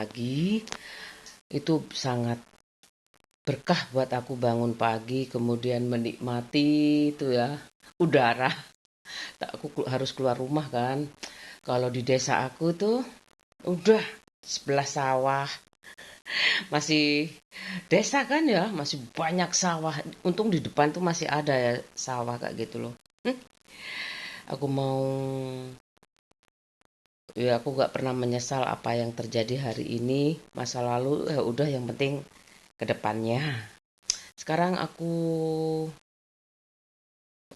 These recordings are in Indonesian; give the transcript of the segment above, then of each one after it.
pagi itu sangat berkah buat aku bangun pagi, kemudian menikmati itu ya udara. Tak aku harus keluar rumah kan. Kalau di desa aku tuh udah sebelah sawah, masih desa kan ya, masih banyak sawah. Untung di depan tuh masih ada ya sawah kayak gitu loh. Hm, aku mau ya aku gak pernah menyesal apa yang terjadi hari ini. Masa lalu ya udah yang penting ke depannya. Sekarang aku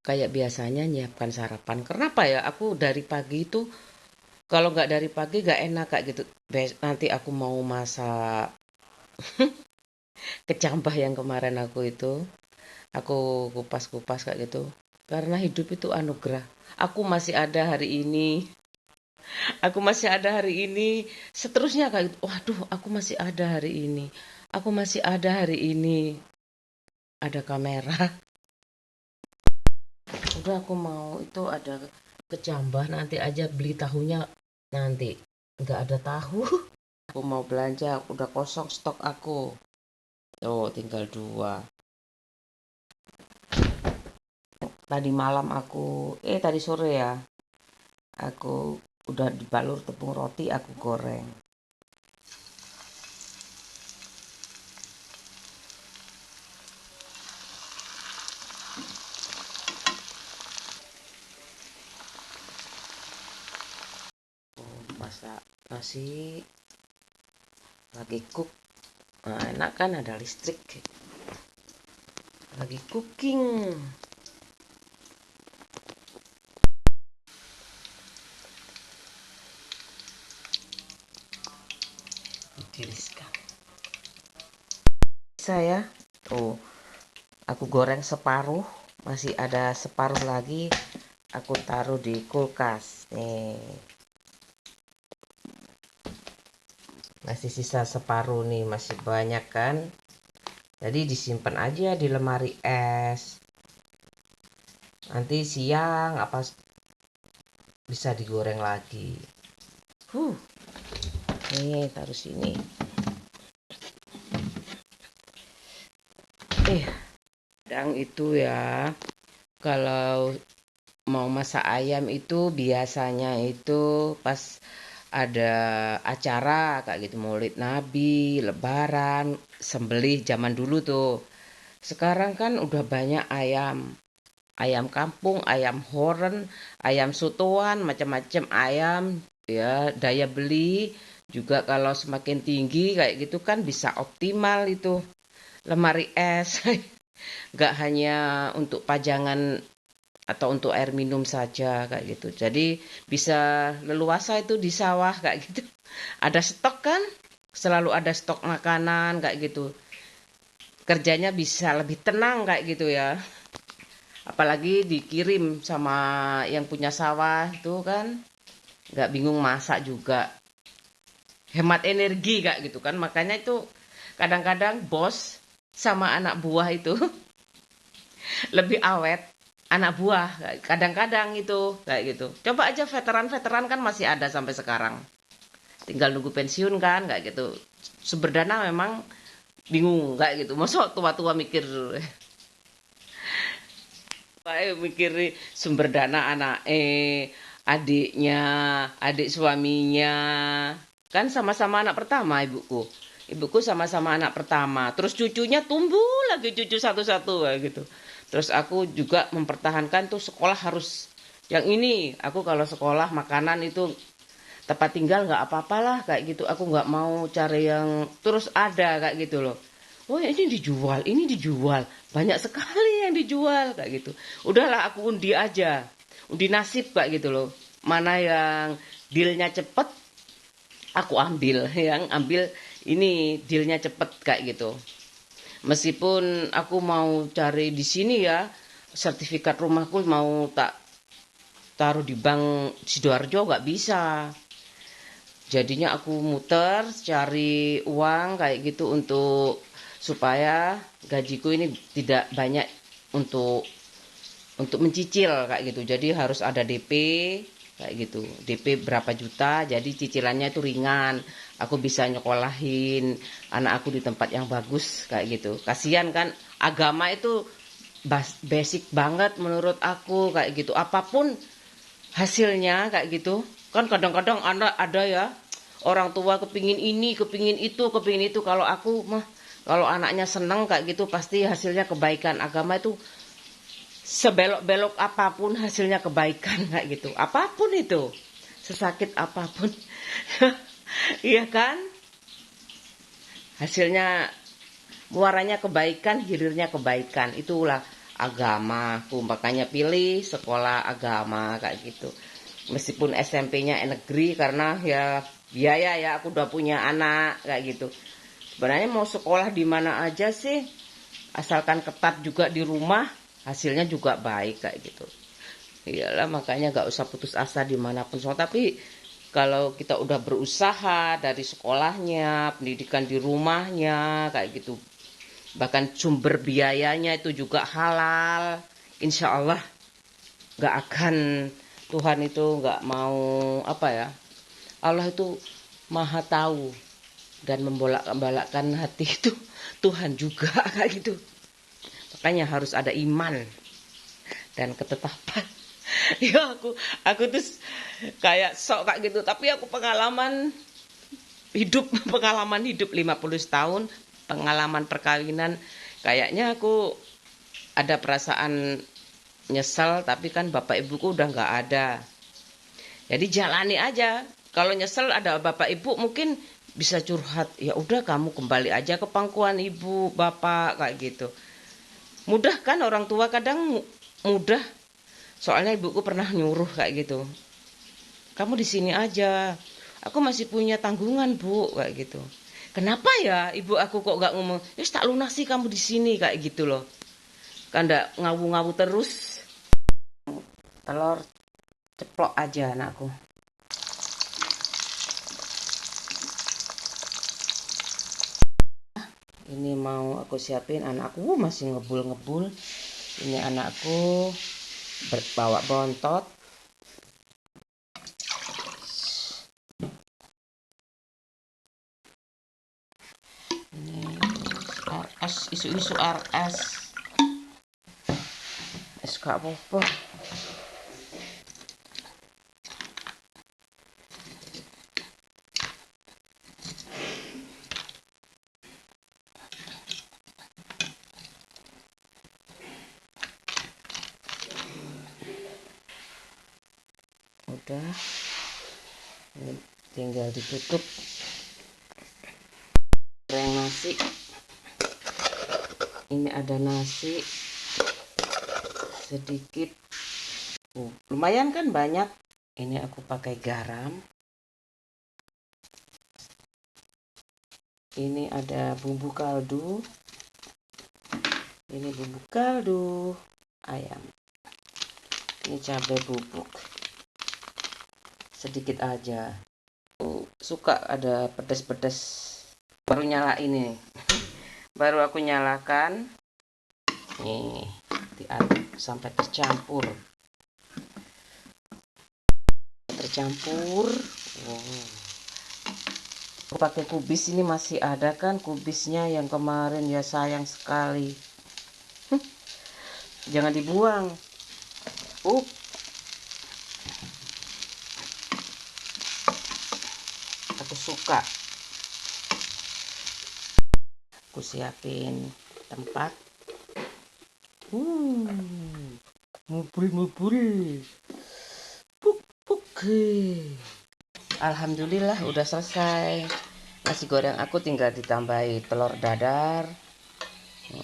kayak biasanya nyiapkan sarapan. Kenapa ya? Aku dari pagi itu kalau nggak dari pagi nggak enak kayak gitu. Nanti aku mau masak kecambah yang kemarin aku itu. Aku kupas-kupas kayak gitu. Karena hidup itu anugerah. Aku masih ada hari ini. Aku masih ada hari ini. Seterusnya kayak gitu. Waduh, aku masih ada hari ini. Aku masih ada hari ini. Ada kamera. Udah aku mau itu ada kecambah nanti aja beli tahunya nanti. Nggak ada tahu. Aku mau belanja, udah kosong stok aku. Oh, tinggal dua. Tadi malam tadi sore ya, aku udah dibalur tepung roti, aku goreng. Masak nasi, lagi cook. Nah, enak kan ada listrik. Lagi cooking. Ditiriskan. Saya, oh, aku goreng separuh, masih ada separuh lagi. Aku taruh di kulkas. Nih, masih sisa separuh nih, masih banyak kan. Jadi disimpan aja di lemari es. Nanti siang apa bisa digoreng lagi. Huh, nih taruh sini. Kadang itu ya, kalau mau masak ayam itu biasanya itu pas ada acara kayak gitu Maulid Nabi, Lebaran, sembelih zaman dulu tuh. Sekarang kan udah banyak ayam. Ayam kampung, ayam horen, ayam sotoan, macam-macam ayam ya, daya beli juga kalau semakin tinggi kayak gitu kan bisa optimal itu lemari es. Nggak hanya untuk pajangan atau untuk air minum saja kayak gitu. Jadi bisa leluasa itu di sawah kayak gitu. Ada stok kan? Selalu ada stok makanan kayak gitu. Kerjanya bisa lebih tenang kayak gitu ya. Apalagi dikirim sama yang punya sawah itu kan. Nggak bingung masak juga. Hemat energi kayak gitu kan. Makanya itu kadang-kadang bos sama anak buah itu lebih awet. Anak buah kadang-kadang itu kayak gitu. Coba aja veteran-veteran kan masih ada sampai sekarang. Tinggal nunggu pensiun kan kayak gitu. Sumber dana memang bingung kayak gitu. Masa tua-tua mikir mikir sumber dana anak adiknya, adik suaminya. Kan sama-sama anak pertama ibuku. Ibuku sama-sama anak pertama. Terus cucunya tumbuh lagi cucu satu-satu kayak gitu. Terus aku juga mempertahankan tuh sekolah harus yang ini. Aku kalau sekolah makanan itu tempat tinggal nggak apa-apalah kayak gitu. Aku nggak mau cari yang terus ada kayak gitu loh. Oh ya ini dijual, banyak sekali yang dijual kayak gitu. Udahlah aku undi aja, undi nasib kayak gitu loh. Mana yang dealnya cepet, aku ambil. Yang ambil ini dealnya cepet kayak gitu. Meskipun aku mau cari di sini ya, sertifikat rumahku mau tak taruh di bank Sidoarjo nggak bisa. Jadinya aku muter cari uang kayak gitu untuk supaya gajiku ini tidak banyak untuk mencicil kayak gitu. Jadi harus ada DP. kayak gitu. DP berapa juta, jadi cicilannya itu ringan. Aku bisa nyekolahin anak aku di tempat yang bagus kayak gitu. Kasihan kan, agama itu basic banget menurut aku kayak gitu. Apapun hasilnya kayak gitu. Kan kadang-kadang ada ya orang tua kepingin ini, kepingin itu. Kalau aku mah kalau anaknya seneng kayak gitu pasti hasilnya kebaikan. Agama itu sebelok-belok apapun hasilnya kebaikan kayak gitu. Apapun itu, sesakit apapun. Iya kan? Hasilnya muaranya kebaikan, hilirnya kebaikan. Itulah agamaku. Makanya pilih sekolah agama kayak gitu. Meskipun SMP-nya negeri karena ya biaya ya, aku udah punya anak kayak gitu. Sebenarnya mau sekolah di mana aja sih, asalkan ketat juga di rumah, hasilnya juga baik kayak gitu. Iyalah makanya gak usah putus asa dimanapun. So, tapi kalau kita udah berusaha dari sekolahnya, pendidikan di rumahnya kayak gitu, bahkan sumber biayanya itu juga halal, insya Allah gak akan, Tuhan itu gak mau apa ya, Allah itu maha tahu dan membolak-balikkan hati itu Tuhan juga kayak gitu. Makanya harus ada iman dan ketetapan. Ya aku tuh kayak sok kayak gitu, tapi aku pengalaman hidup 50 tahun, pengalaman perkawinan, kayaknya aku ada perasaan nyesel, tapi kan bapak ibuku udah nggak ada. Jadi jalani aja. Kalau nyesel ada bapak ibu mungkin bisa curhat. Ya udah kamu kembali aja ke pangkuan ibu, bapak kayak gitu. Mudah kan orang tua kadang mudah. Soalnya ibuku pernah nyuruh kayak gitu. Kamu di sini aja. Aku masih punya tanggungan, Bu, kayak gitu. Kenapa ya ibu aku kok gak ngomong, tak lunasi kamu di sini kayak gitu loh. Kan ndak ngawu-ngawu terus. Telur ceplok aja anakku. Ini mau aku siapin anakku masih ngebul-ngebul. Ini anakku bawa bontot. Ini RS, isu-isu RS. Gak apa-apa. Udah, ini tinggal ditutup. Goreng nasi. Ini ada nasi sedikit. Lumayan kan banyak. Ini aku pakai garam. Ini ada bumbu kaldu. Ini bumbu kaldu ayam. Ini cabai bubuk. Sedikit aja. Suka ada pedas-pedas. Baru nyala ini. Baru aku nyalakan. Nih, diaduk sampai tercampur. Wow. Aku pakai kubis, ini masih ada kan kubisnya yang kemarin, ya sayang sekali. Jangan dibuang. Aku suka. Aku siapin tempat. Mubul. Puk. Alhamdulillah udah selesai. Nasi goreng aku tinggal ditambahi telur dadar.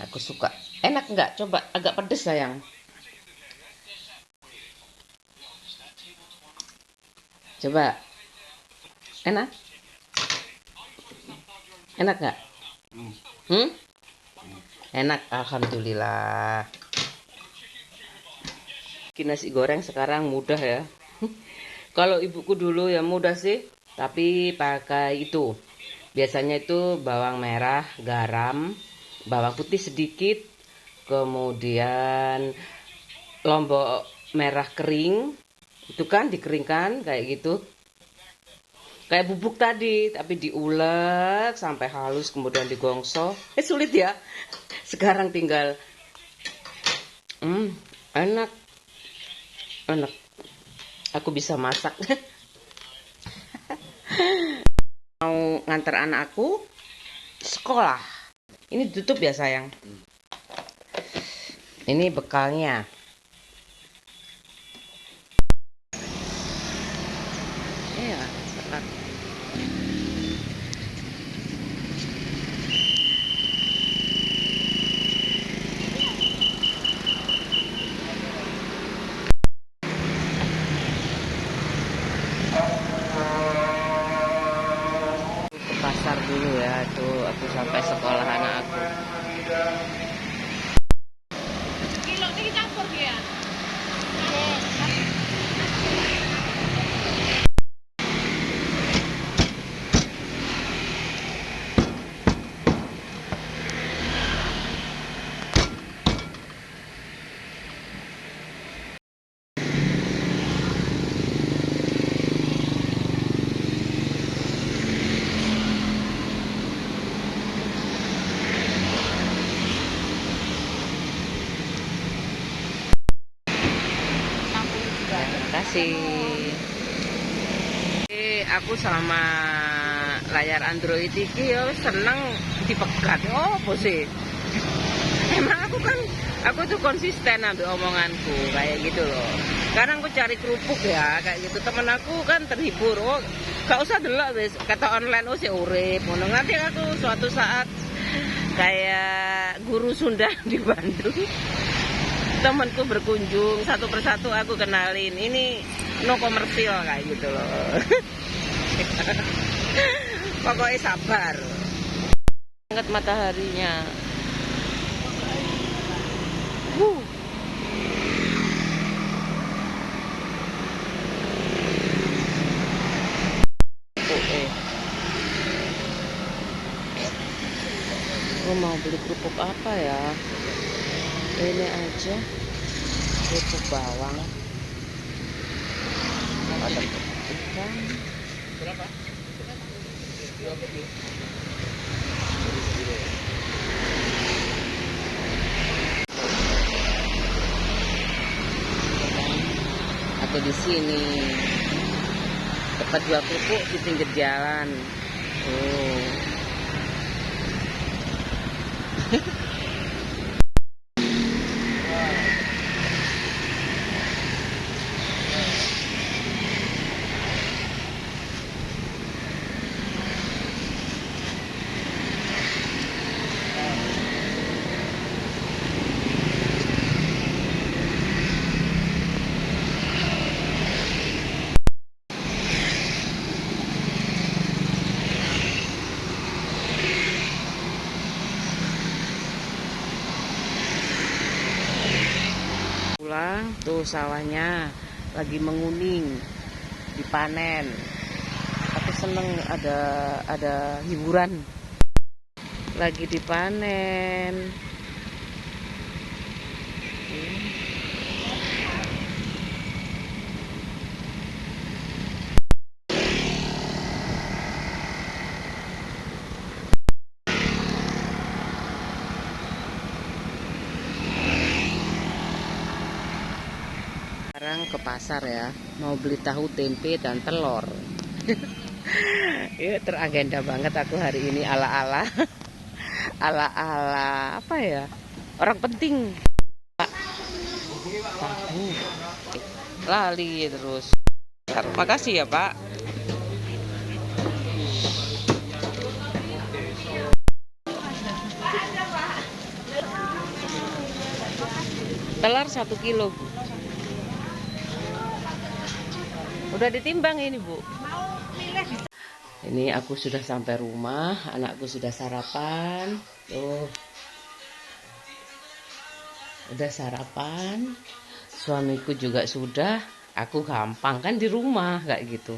Aku suka. Enak nggak? Coba agak pedes sayang. Coba. Enak? Enak nggak? Enak, alhamdulillah. Nasi goreng sekarang mudah ya. Kalau ibuku dulu ya mudah sih, tapi pakai itu. Biasanya itu bawang merah, garam, bawang putih sedikit, kemudian lombok merah kering, Itu kan dikeringkan kayak gitu. Kayak bubuk tadi, tapi diulek sampai halus kemudian digongso. Sulit ya. Sekarang tinggal enak. Enak. Aku bisa masak. Mau ngantar anak aku sekolah. Ini tutup ya sayang. Ini bekalnya. Iya, benar. Ke pasar dulu ya, tuh aku sampai sekolah anak aku. Kilo ini campur ya. Terima kasih. Aku sama layar Android iki yo seneng dipegat. Oh, apa sih? Emang aku tuh konsisten ambil omonganku kayak gitu loh. Sekarang aku cari kerupuk ya kayak gitu. Temen aku kan terhibur. Oh, gak usah delok wis kata online oh si urip. Ngono nanti aku suatu saat kayak guru Sunda di Bandung. Temanku berkunjung satu persatu aku kenalin. Ini no komersil kayak gitu loh. Pokoknya sabar. Banget mataharinya. Aku mau beli kerupuk apa ya? Ini aja kerupuk bawang. Ada ikan. Berapa? Aku di sini tempat jual kerupuk di pinggir jalan. Oh. Pulang tuh sawahnya lagi menguning, dipanen. Aku seneng ada hiburan, lagi dipanen. Sekarang ke pasar ya, mau beli tahu tempe dan telur. Ya teragenda banget aku hari ini ala-ala ala-ala apa ya, orang penting. Pak, tahu lali terus. Makasih ya Pak. Telur 1 kilo Bu. Udah ditimbang ini Bu. Ini aku sudah sampai rumah, anakku sudah sarapan. Tuh. Udah sarapan. Suamiku juga sudah. Aku gampang kan di rumah kayak gitu.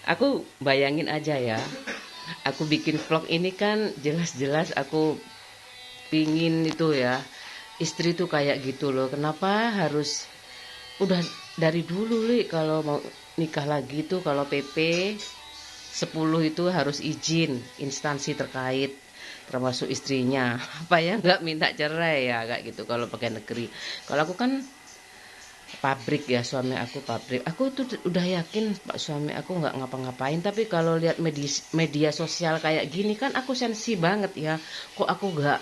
Aku bayangin aja ya. Aku bikin vlog ini kan jelas-jelas aku pingin itu ya. Istri tuh kayak gitu loh. Kenapa harus udah dari dulu Li, kalau mau nikah lagi tuh kalau PP 10 itu harus izin instansi terkait termasuk istrinya apa ya nggak minta cerai ya kayak gitu kalau pakai negeri. Kalau aku kan pabrik ya, suami aku pabrik, aku tuh udah yakin pak suami aku nggak ngapa-ngapain, tapi kalau lihat media sosial kayak gini kan aku sensi banget ya, kok aku nggak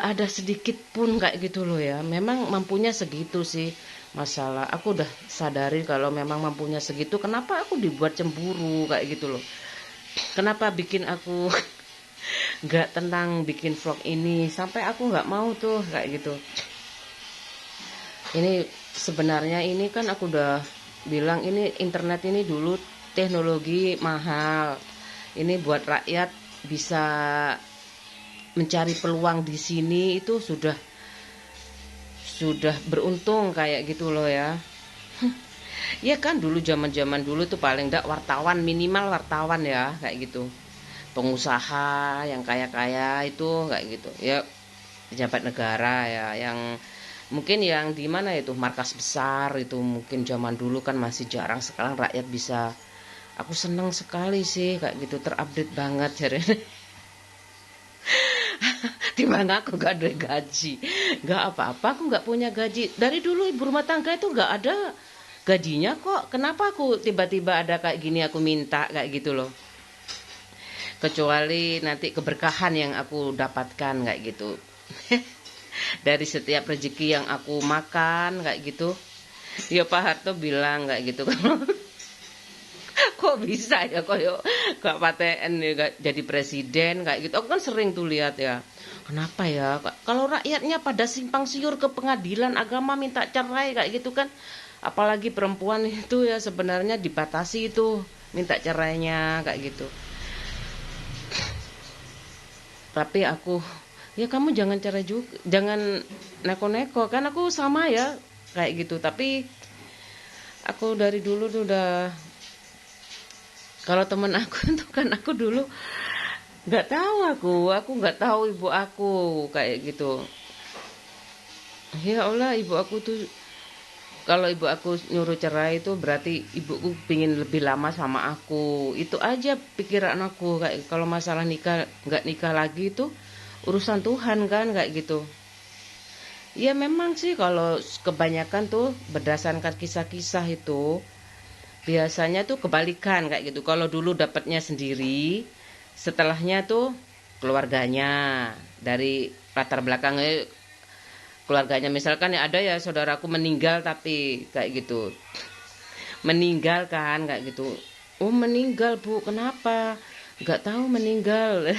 ada sedikit pun kayak gitu loh ya. Memang mampunya segitu sih, masalah aku udah sadari kalau memang mampunya segitu, kenapa aku dibuat cemburu kayak gitu loh, kenapa bikin aku nggak tenang bikin vlog ini, sampai aku nggak mau tuh kayak gitu. Ini sebenarnya ini kan aku udah bilang ini internet ini dulu teknologi mahal. Ini buat rakyat bisa mencari peluang di sini itu sudah beruntung kayak gitu loh ya. Ya kan dulu zaman-zaman dulu tuh paling enggak wartawan, minimal wartawan ya kayak gitu. Pengusaha yang kaya-kaya itu kayak gitu. Ya pejabat negara ya yang mungkin yang di mana itu markas besar itu mungkin zaman dulu kan masih jarang, sekarang rakyat bisa. Aku seneng sekali sih kayak gitu, terupdate banget jadi. Di mana aku gak ada gaji, gak apa-apa, aku gak punya gaji dari dulu. Ibu rumah tangga itu gak ada gajinya kok, kenapa aku tiba-tiba ada kayak gini aku minta kayak gitu loh. Kecuali nanti keberkahan yang aku dapatkan kayak gitu. Dari setiap rezeki yang aku makan kayak gitu. Ya Pak Harto bilang kayak gitu kan. Kok bisa ya kok yo gak paten ya gak jadi presiden kayak gitu. Aku kan sering tuh lihat ya. Kenapa ya kalau rakyatnya pada simpang siur ke pengadilan agama minta cerai kayak gitu kan. Apalagi perempuan itu ya sebenarnya dibatasi itu minta cerainya kayak gitu. Tapi aku, ya kamu jangan cerai juga, jangan neko-neko kan aku sama ya kayak gitu. Tapi aku dari dulu tuh udah, kalau temen aku tuh kan aku dulu nggak tahu, aku nggak tahu ibu aku kayak gitu. Ya Allah, ibu aku tuh kalau ibu aku nyuruh cerai itu berarti ibuku pingin lebih lama sama aku. Itu aja pikiran aku, kayak kalau masalah nikah nggak nikah lagi itu urusan Tuhan kan kayak gitu. Ya memang sih kalau kebanyakan tuh berdasarkan kisah-kisah itu biasanya tuh kebalikan kayak gitu. Kalau dulu dapatnya sendiri, setelahnya tuh keluarganya, dari latar belakangnya keluarganya. Misalkan ya ada ya saudaraku meninggal tapi kayak gitu. Meninggal kan kayak gitu. Oh meninggal bu, kenapa? Nggak tahu meninggal.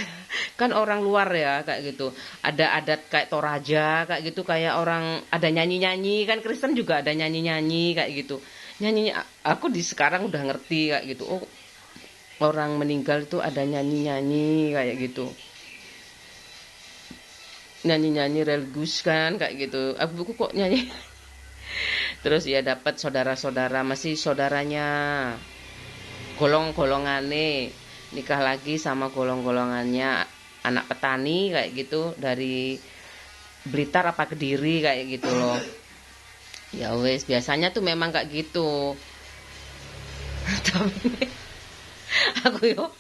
Kan orang luar ya kayak gitu. Ada adat kayak Toraja kayak gitu, kayak orang ada nyanyi-nyanyi kan, Kristen juga ada nyanyi-nyanyi kayak gitu. Nyanyi, aku di sekarang udah ngerti kayak gitu. Oh orang meninggal itu ada nyanyi-nyanyi kayak gitu. Nyanyi-nyanyi religius kan kayak gitu. Aku kok nyanyi. Terus ya dapat saudara-saudara, masih saudaranya golong-golongannya nikah lagi sama golong-golongannya anak petani kayak gitu, dari Blitar apa Kediri kayak gitu loh. Ya wes biasanya tuh memang kayak gitu. Tapi aku yo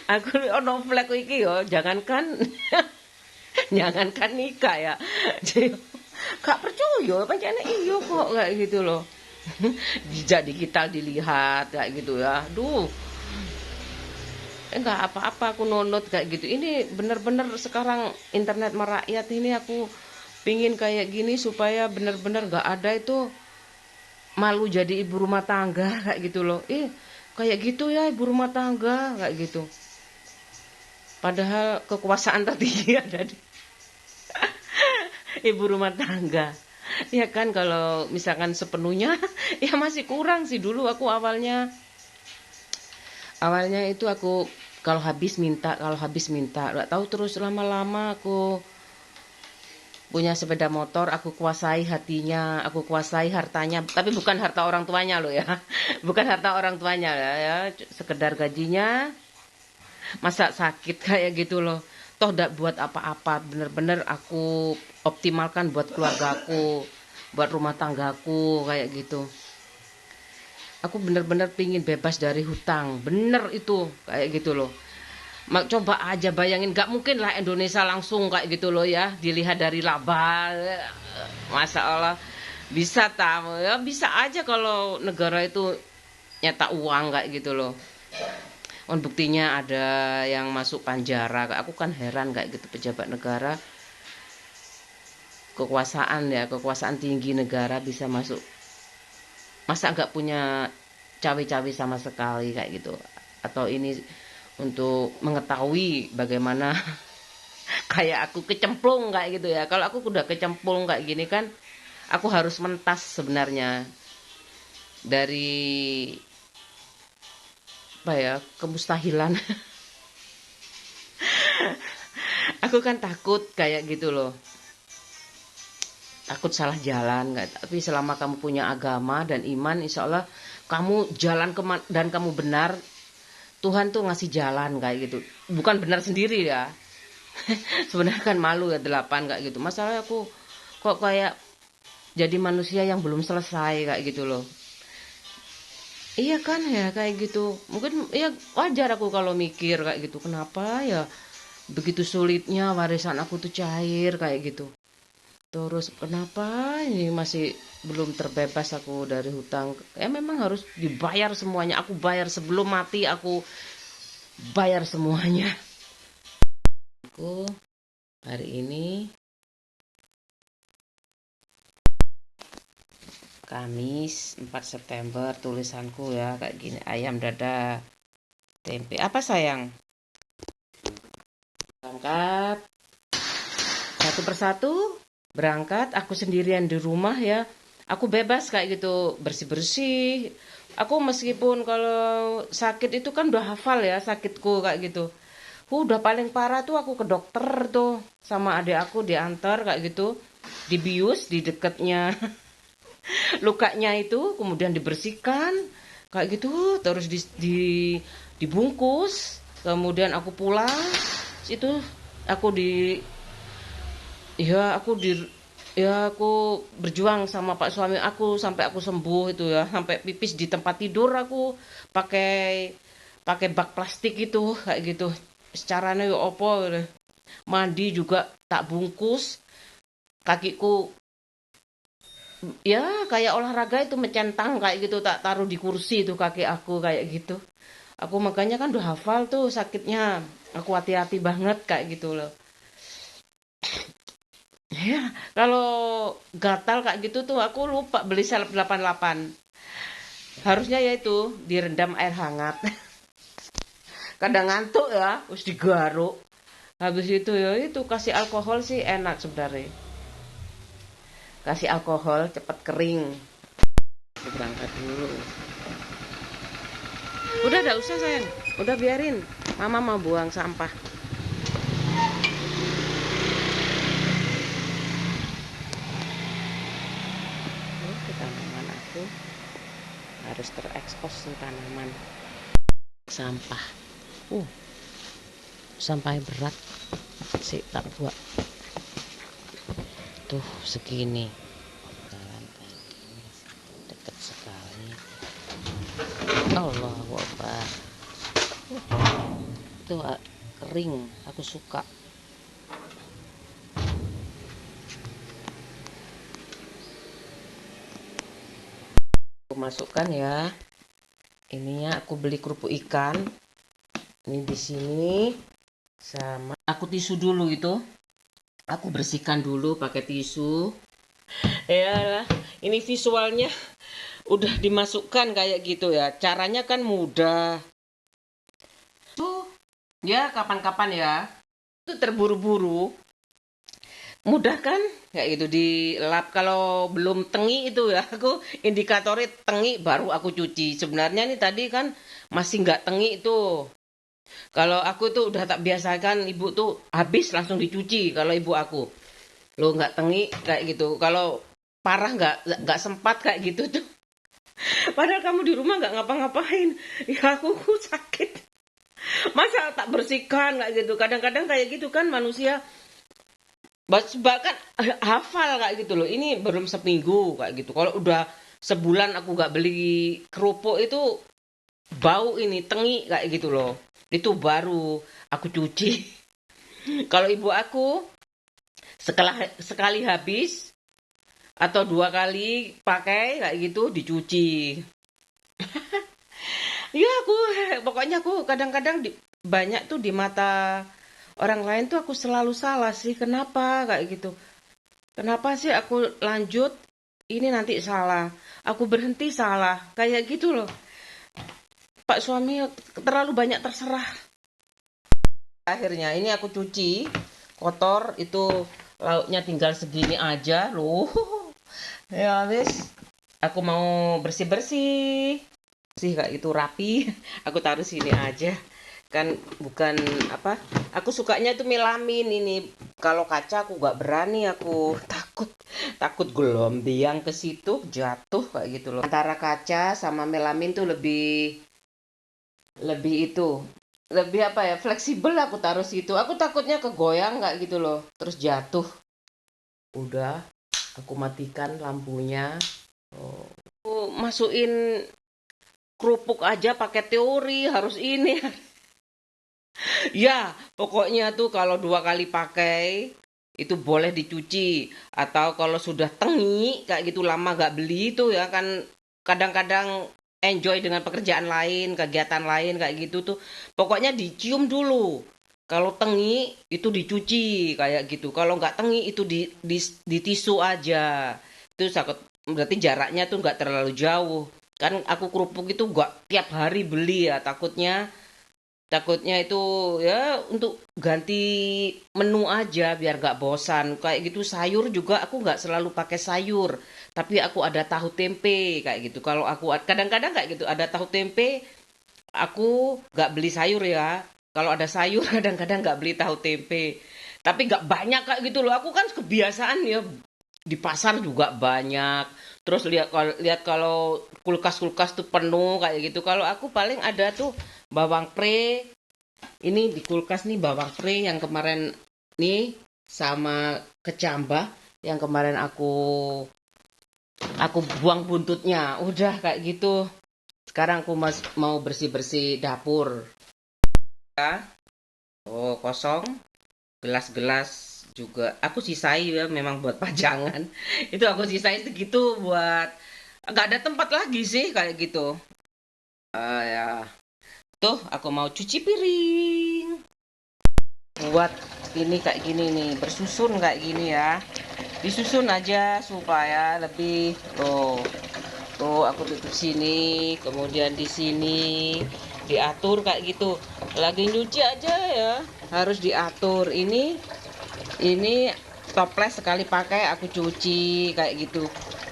aku ono flag iki yo jangankan jangankan nikah ya. Jadi gak percaya pancene iya kok kayak gitu loh. Jejak digital dilihat kayak gitu ya. Duh, enggak apa-apa aku nonot kayak gitu. Ini bener-bener sekarang internet merakyat ini, aku pingin kayak gini supaya bener-bener gak ada itu malu jadi ibu rumah tangga kayak gitu loh. Kayak gitu ya ibu rumah tangga kayak gitu. Padahal kekuasaan tertinggi ada di ibu rumah tangga. Ya kan kalau misalkan sepenuhnya ya masih kurang sih. Dulu aku awalnya itu aku kalau habis minta nggak tahu, terus lama-lama aku punya sepeda motor, aku kuasai hatinya, aku kuasai hartanya, tapi bukan harta orang tuanya loh ya. Bukan harta orang tuanya ya, sekedar gajinya masa sakit kayak gitu loh. Toh tidak buat apa-apa, bener-bener aku optimalkan buat keluargaku. buat rumah tanggaku kayak gitu. Aku bener-bener pingin bebas dari hutang, bener itu kayak gitu loh. Coba aja bayangin, gak mungkin lah Indonesia langsung kayak gitu loh ya, dilihat dari laba. Masa Allah bisa tahu ya, bisa aja kalau negara itu nyetak uang kayak gitu loh. Buktinya ada yang masuk penjara. Aku kan heran kayak gitu, pejabat negara, kekuasaan tinggi negara bisa masuk. Masa nggak punya cawe-cawe sama sekali kayak gitu. Atau ini untuk mengetahui bagaimana kayak aku kecemplung kayak gitu ya. Kalau aku udah kecemplung kayak gini kan, aku harus mentas sebenarnya dari apa ya, kemustahilan. Aku kan takut kayak gitu loh. Takut salah jalan, tapi selama kamu punya agama dan iman, insya Allah kamu jalan dan kamu benar, Tuhan tuh ngasih jalan kayak gitu. Bukan benar sendiri ya. Sebenarnya kan malu ya 8 kayak gitu. Masalahnya aku kok kayak jadi manusia yang belum selesai kayak gitu loh. Iya kan ya kayak gitu. Mungkin ya wajar aku kalau mikir kayak gitu. Kenapa ya begitu sulitnya warisan aku tuh cair kayak gitu. Terus kenapa ini masih belum terbebas aku dari hutang? Ya memang harus dibayar semuanya. Aku bayar sebelum mati, aku bayar semuanya. Aku hari ini Kamis 4 September, tulisanku ya kayak gini. Ayam dada tempe. Apa sayang? Berangkat satu persatu, berangkat. Aku sendirian di rumah ya. Aku bebas kayak gitu, bersih-bersih. Aku meskipun kalau sakit itu kan udah hafal ya sakitku kayak gitu. Udah paling parah tuh aku ke dokter tuh sama adik aku diantar kayak gitu, dibius di dekatnya lukanya itu, kemudian dibersihkan kayak gitu, terus dibungkus, kemudian aku pulang itu aku aku berjuang sama pak suami aku sampai aku sembuh itu ya, sampai pipis di tempat tidur aku pakai pakai bak plastik itu kayak gitu. Secaranya yo opo gitu. Mandi juga tak bungkus, kakiku ya kayak olahraga itu mencentang kayak gitu, tak taruh di kursi itu kaki aku kayak gitu. Aku makanya kan udah hafal tuh sakitnya. Aku hati-hati banget kayak gitu loh. Ya, kalau gatal kayak gitu tuh aku lupa beli salep 88. Harusnya ya itu direndam air hangat. Kadang ngantuk ya, terus digaruk. Habis itu ya itu kasih alkohol sih enak sebenarnya. Kasih alkohol cepet kering. Aku berangkat dulu. Udah gak usah sayang. Udah biarin. Mama mau buang sampah. Tanaman aku harus terekspos tanaman. Sampah. Sampahnya berat. Sih tak buat. Tuh segini. Jalan kayak gini. Deket sekali. Allahu Akbar. Itu kering. Aku suka. Aku masukkan ya. Ininya aku beli kerupuk ikan. Ini di sini sama aku tisu dulu itu. Aku bersihkan dulu pakai tisu. Ya, ini visualnya udah dimasukkan kayak gitu ya. Caranya kan mudah. Tuh, ya kapan-kapan ya. Itu terburu-buru. Mudah kan? Kayak gitu di lap kalau belum tengi itu ya. Aku indikatornya tengi baru aku cuci. Sebenarnya nih tadi kan masih nggak tengi itu. Kalau aku tuh udah tak biasakan ibu tuh habis langsung dicuci kalau ibu aku. Lo nggak tengi kayak gitu. Kalau parah nggak sempat kayak gitu tuh. Padahal kamu di rumah nggak ngapa-ngapain. Ya aku sakit. Masa tak bersihkan kayak gitu. Kadang-kadang kayak gitu kan manusia bahkan hafal kayak gitu loh. Ini belum seminggu kayak gitu. Kalau udah sebulan aku nggak beli kerupuk itu bau ini tengi kayak gitu loh. Itu baru aku cuci. Kalau ibu aku sekali habis atau 2 kali pakai kayak gitu dicuci. Ya aku pokoknya aku kadang-kadang banyak tuh di mata orang lain tuh aku selalu salah sih. Kenapa kayak gitu? Kenapa sih aku lanjut ini nanti salah? Aku berhenti salah. Kayak gitu loh. Pak suami terlalu banyak terserah. Akhirnya ini aku cuci kotor itu lauknya tinggal segini aja loh. Ya habis aku mau bersih-bersih. Sih kayak itu rapi. Aku taruh sini aja. Kan bukan apa? Aku sukanya itu melamin ini. Kalau kaca aku nggak berani, aku takut takut gelombang ke situ jatuh kayak gitu loh. Antara kaca sama melamin tuh lebih lebih itu lebih apa ya fleksibel aku taruh situ. Aku takutnya kegoyang nggak gitu loh, terus jatuh. Udah, aku matikan lampunya. Oh. Aku masukin kerupuk aja pakai teori harus ini. Ya, pokoknya tuh kalau 2 kali pakai itu boleh dicuci atau kalau sudah tengi kayak gitu lama nggak beli itu ya kan kadang-kadang enjoy dengan pekerjaan lain, kegiatan lain kayak gitu tuh. Pokoknya dicium dulu. Kalau tengi itu dicuci kayak gitu. Kalau nggak tengi itu di tisu aja. Itu berarti jaraknya tuh nggak terlalu jauh. Kan aku kerupuk itu nggak tiap hari beli ya, takutnya itu ya untuk ganti menu aja biar gak bosan. Kayak gitu sayur juga aku nggak selalu pakai sayur. Tapi aku ada tahu tempe kayak gitu. Kalau aku kadang-kadang kayak gitu ada tahu tempe, aku nggak beli sayur ya. Kalau ada sayur kadang-kadang nggak beli tahu tempe. Tapi nggak banyak kayak gitu loh. Aku kan kebiasaan ya di pasar juga banyak. Terus lihat kalau kulkas-kulkas tuh penuh kayak gitu. Kalau aku paling ada tuh bawang pre. Ini di kulkas nih bawang pre yang kemarin nih sama kecambah yang kemarin aku buang buntutnya. Udah kayak gitu. Sekarang aku mau bersih-bersih dapur. Ya. Oh, kosong. Gelas-gelas juga aku sisai ya memang buat pajangan. Itu aku sisai segitu buat nggak ada tempat lagi sih kayak gitu. Ya. Tuh aku mau cuci piring. Buat ini kayak gini nih, bersusun kayak gini ya. Disusun aja supaya lebih tuh. Tuh aku tutup sini, kemudian di sini diatur kayak gitu. Lagi nyuci aja ya, harus diatur. Ini toples sekali pakai aku cuci kayak gitu.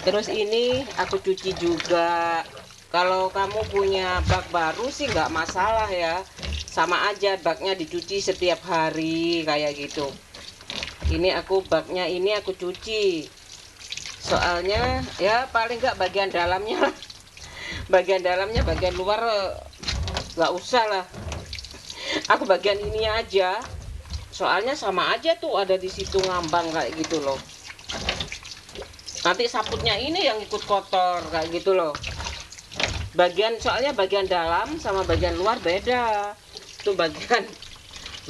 Terus ini aku cuci juga. Kalau kamu punya bak baru sih nggak masalah ya. Sama aja baknya dicuci setiap hari kayak gitu. Ini aku baknya ini aku cuci. Soalnya ya paling nggak bagian dalamnya lah. Bagian dalamnya, bagian luar nggak usah lah. Aku bagian ini aja. Soalnya sama aja tuh ada di situ ngambang kayak gitu loh. Nanti saputnya ini yang ikut kotor kayak gitu loh. Soalnya bagian dalam sama bagian luar beda. Tuh bagian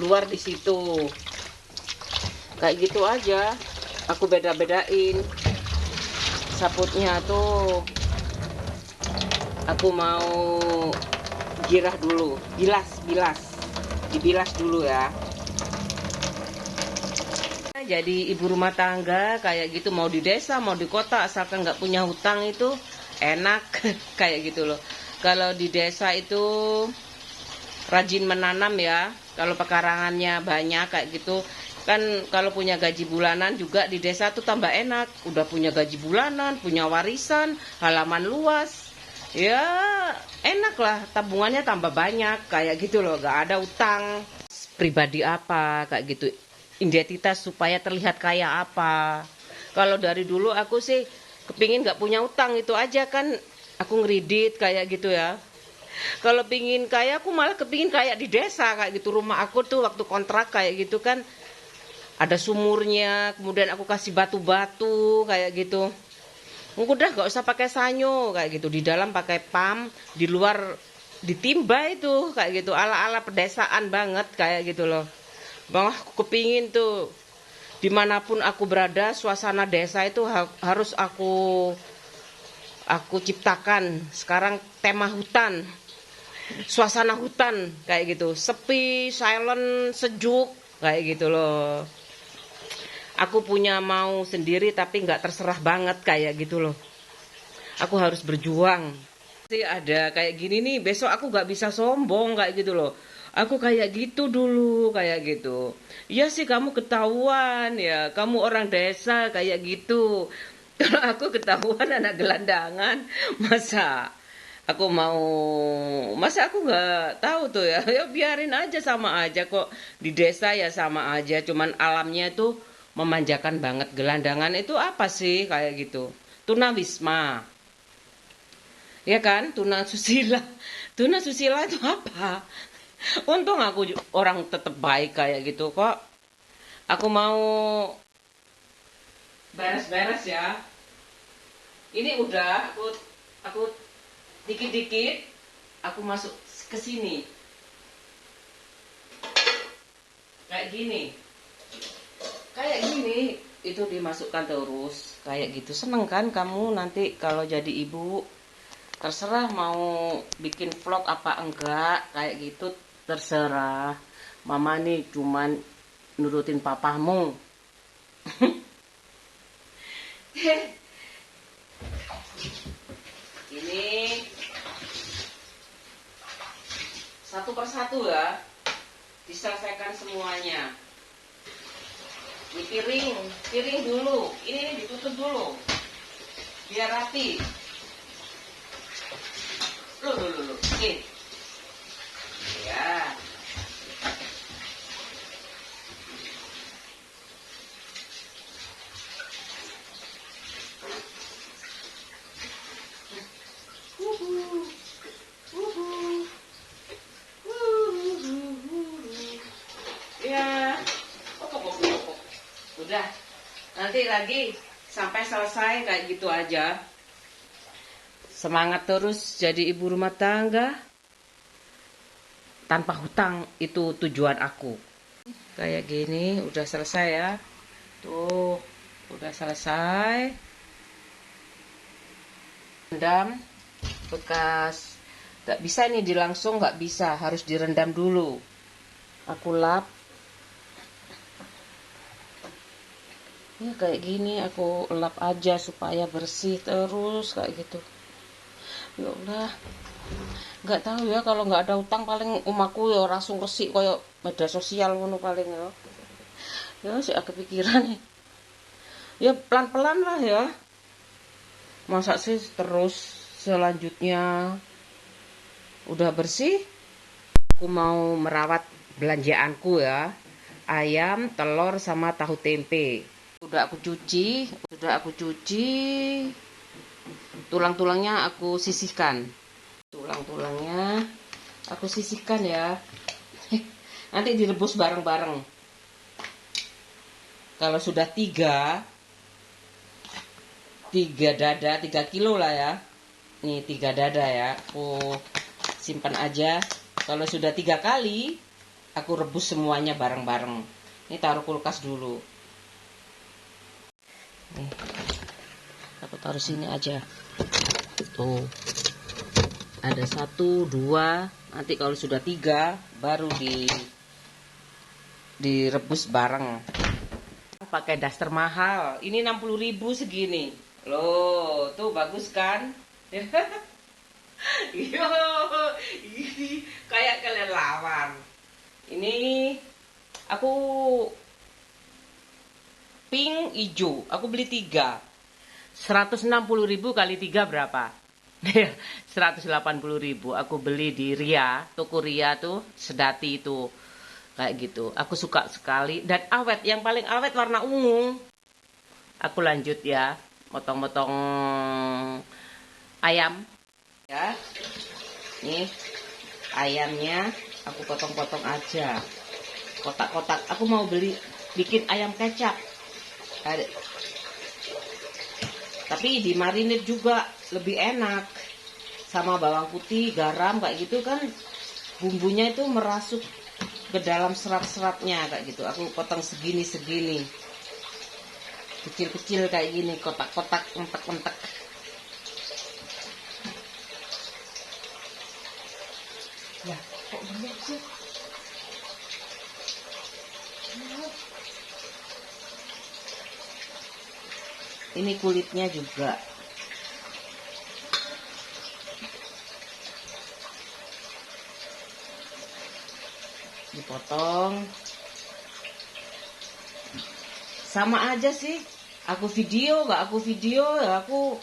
luar di situ. Kayak gitu aja. Aku beda-bedain. Saputnya tuh aku mau girah dulu. Bilas. Dibilas dulu ya. Jadi ibu rumah tangga kayak gitu mau di desa mau di kota asalkan nggak punya hutang itu enak kayak gitu loh. Kalau di desa itu rajin menanam ya. Kalau pekarangannya banyak kayak gitu kan kalau punya gaji bulanan juga di desa tuh tambah enak. Udah punya gaji bulanan, punya warisan, halaman luas. Ya enak lah tabungannya tambah banyak kayak gitu loh. Gak ada utang pribadi apa kayak gitu. Identitas supaya terlihat kaya apa. Kalau dari dulu aku sih kepingin gak punya utang itu aja kan aku ngeridit kayak gitu ya. Kalau pingin kaya aku malah kepingin kayak di desa kayak gitu. Rumah aku tuh waktu kontrak kayak gitu kan ada sumurnya, kemudian aku kasih batu-batu kayak gitu. Udah gak usah pakai sanyo kayak gitu, di dalam pakai pam, di luar ditimba itu kayak gitu, ala-ala pedesaan banget kayak gitu loh. Bang, aku kepingin tuh dimanapun aku berada, suasana desa itu harus aku ciptakan. Sekarang tema hutan, suasana hutan kayak gitu, sepi, silent, sejuk kayak gitu loh. Aku punya mau sendiri tapi nggak terserah banget kayak gitu loh. Aku harus berjuang. Sih ada kayak gini nih, besok aku nggak bisa sombong kayak gitu loh. Aku kayak gitu dulu, kayak gitu. Iya sih kamu ketahuan ya, kamu orang desa kayak gitu. Kalau aku ketahuan anak gelandangan, masa aku mau, masa aku nggak tahu tuh ya. Ya biarin aja, sama aja kok di desa ya, sama aja. Cuman alamnya itu memanjakan banget. Gelandangan itu apa sih kayak gitu? Tunawisma, ya kan? Tuna susila. Tuna susila itu apa? Untung aku orang tetap baik kayak gitu kok. Aku mau beres-beres ya. Ini udah aku dikit-dikit aku masuk ke sini. Kayak gini. Kayak gini itu dimasukkan terus kayak gitu. Seneng kan kamu nanti kalau jadi ibu? Terserah mau bikin vlog apa enggak kayak gitu, terserah. Mama nih cuman nurutin papamu. Ini satu persatu ya, diselesaikan semuanya. Ini piring dulu. Ini ditutup dulu, biar rapi. Loh. Oke. Ya. Ya. Udah. Nanti lagi sampai selesai kayak gitu aja. Semangat terus jadi ibu rumah tangga tanpa hutang, itu tujuan aku. Kayak gini udah selesai ya. Tuh, udah selesai. Rendam bekas. Gak bisa nih dilangsung, gak bisa, harus direndam dulu. Aku lap. Ya kayak gini aku lap aja supaya bersih terus kayak gitu. Ya Allah, nggak tahu ya, kalau nggak ada utang paling umaku ya langsung resik koyo media sosial ngono paling ya. Ya sih aku kepikiran nih. Ya pelan-pelan lah ya. Masa sih terus selanjutnya udah bersih, aku mau merawat belanjaanku ya. Ayam, telur sama tahu tempe. Sudah aku cuci. Tulang-tulangnya aku sisihkan. Tulang-tulangnya aku sisihkan ya. Nanti direbus bareng-bareng. Kalau sudah tiga dada, 3 kilo lah ya. Nih 3 dada ya. Aku simpan aja. Kalau sudah 3 kali, aku rebus semuanya bareng-bareng. Ini taruh kulkas dulu. Nih, aku taruh sini aja. Tuh. Ada 1, 2. Nanti kalau sudah 3, baru direbus bareng. Pakai daster mahal. Ini 60.000 segini. Loh, tuh bagus kan? Yo, ini kayak kelelawar. Ini aku pink hijau. Aku beli 3. 160.000 kali 3 berapa? 180.000. Aku beli di Ria, toko Ria tuh, Sedati itu. Kayak gitu. Aku suka sekali dan awet. Yang paling awet warna ungu. Aku lanjut ya, motong-motong ayam ya. Nih ayamnya aku potong-potong aja, kotak-kotak. Aku mau beli bikin ayam kecap. Tapi dimarinir juga lebih enak, sama bawang putih, garam kayak gitu kan, bumbunya itu merasuk ke dalam serat-seratnya kayak gitu. Aku potong segini-segini, kecil-kecil kayak gini, kotak-kotak, entek-entek. Ya, kok banyak sih? Ini kulitnya juga. Dipotong. Sama aja sih. Aku video, gak aku video, ya aku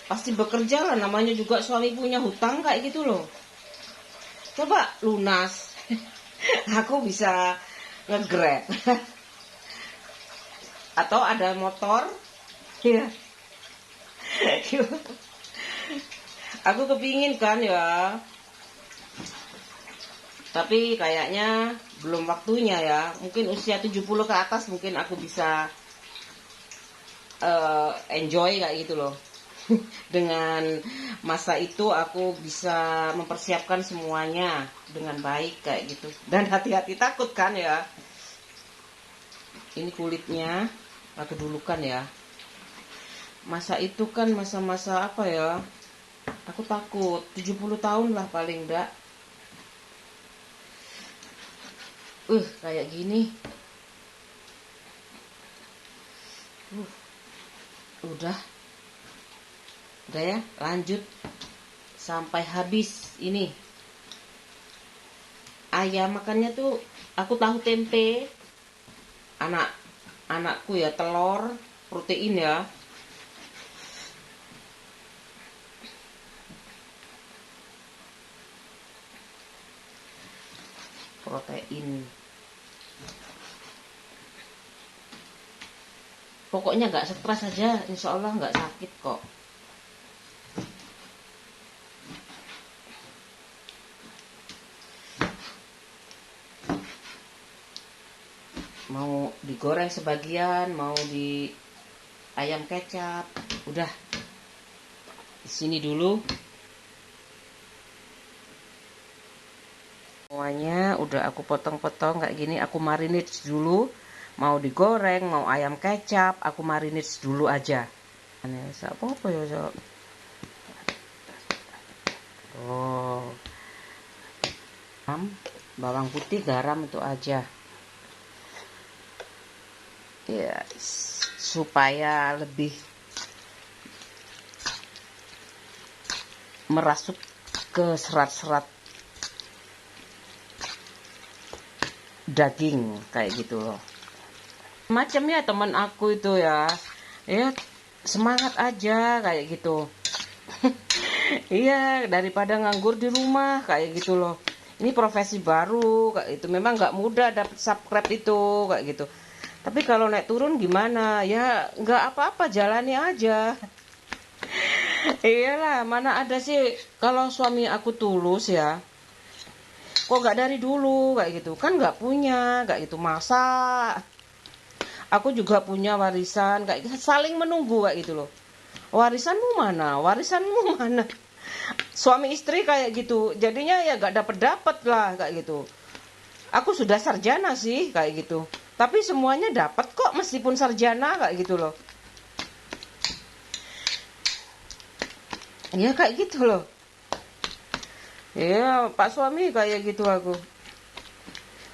pasti bekerja lah. Namanya juga suami punya hutang kayak gitu loh. Coba lunas. Aku bisa nge-grab. Atau ada motor. Ya. Aku kepingin kan ya. Tapi kayaknya belum waktunya ya. Mungkin usia 70 ke atas mungkin aku bisa enjoy kayak gitu loh. Dengan masa itu aku bisa mempersiapkan semuanya dengan baik kayak gitu. Dan hati-hati takut kan ya. Ini kulitnya aku dulukan ya. Masa itu kan masa-masa apa ya? Aku takut 70 tahun lah paling enggak. Kayak gini. Udah ya, lanjut sampai habis. Ini ayam makannya tuh aku tahu tempe, anakku ya telur, protein ya. Protein. Pokoknya nggak stres aja, insya Allah nggak sakit kok. Mau digoreng sebagian, mau di ayam kecap, udah di sini dulu. Semuanya udah aku potong-potong kayak gini, aku marinate dulu. Mau digoreng, mau ayam kecap, aku marinate dulu aja. Aneh, apa ya, so? Oh. Bawang putih, garam itu aja. Ya, supaya lebih merasuk ke serat-serat daging kayak gitu loh. Macam ya teman aku itu ya semangat aja kayak gitu. Iya, daripada nganggur di rumah kayak gitu loh. Ini profesi baru kayak itu, memang nggak mudah dapet subscribe itu kayak gitu. Tapi kalau naik turun gimana ya, nggak apa-apa, jalani aja. Iyalah, mana ada sih kalau suami aku tulus ya, kok nggak dari dulu kayak gitu, kan nggak punya kayak gitu. Masa aku juga punya warisan kayak gitu, saling menunggu kayak gitu loh. Warisanmu mana, warisanmu mana. Suami istri kayak gitu, jadinya ya gak dapet lah kayak gitu. Aku sudah sarjana sih kayak gitu, tapi semuanya dapat kok meskipun sarjana kayak gitu loh. Ya kayak gitu loh. Ya pak suami kayak gitu aku.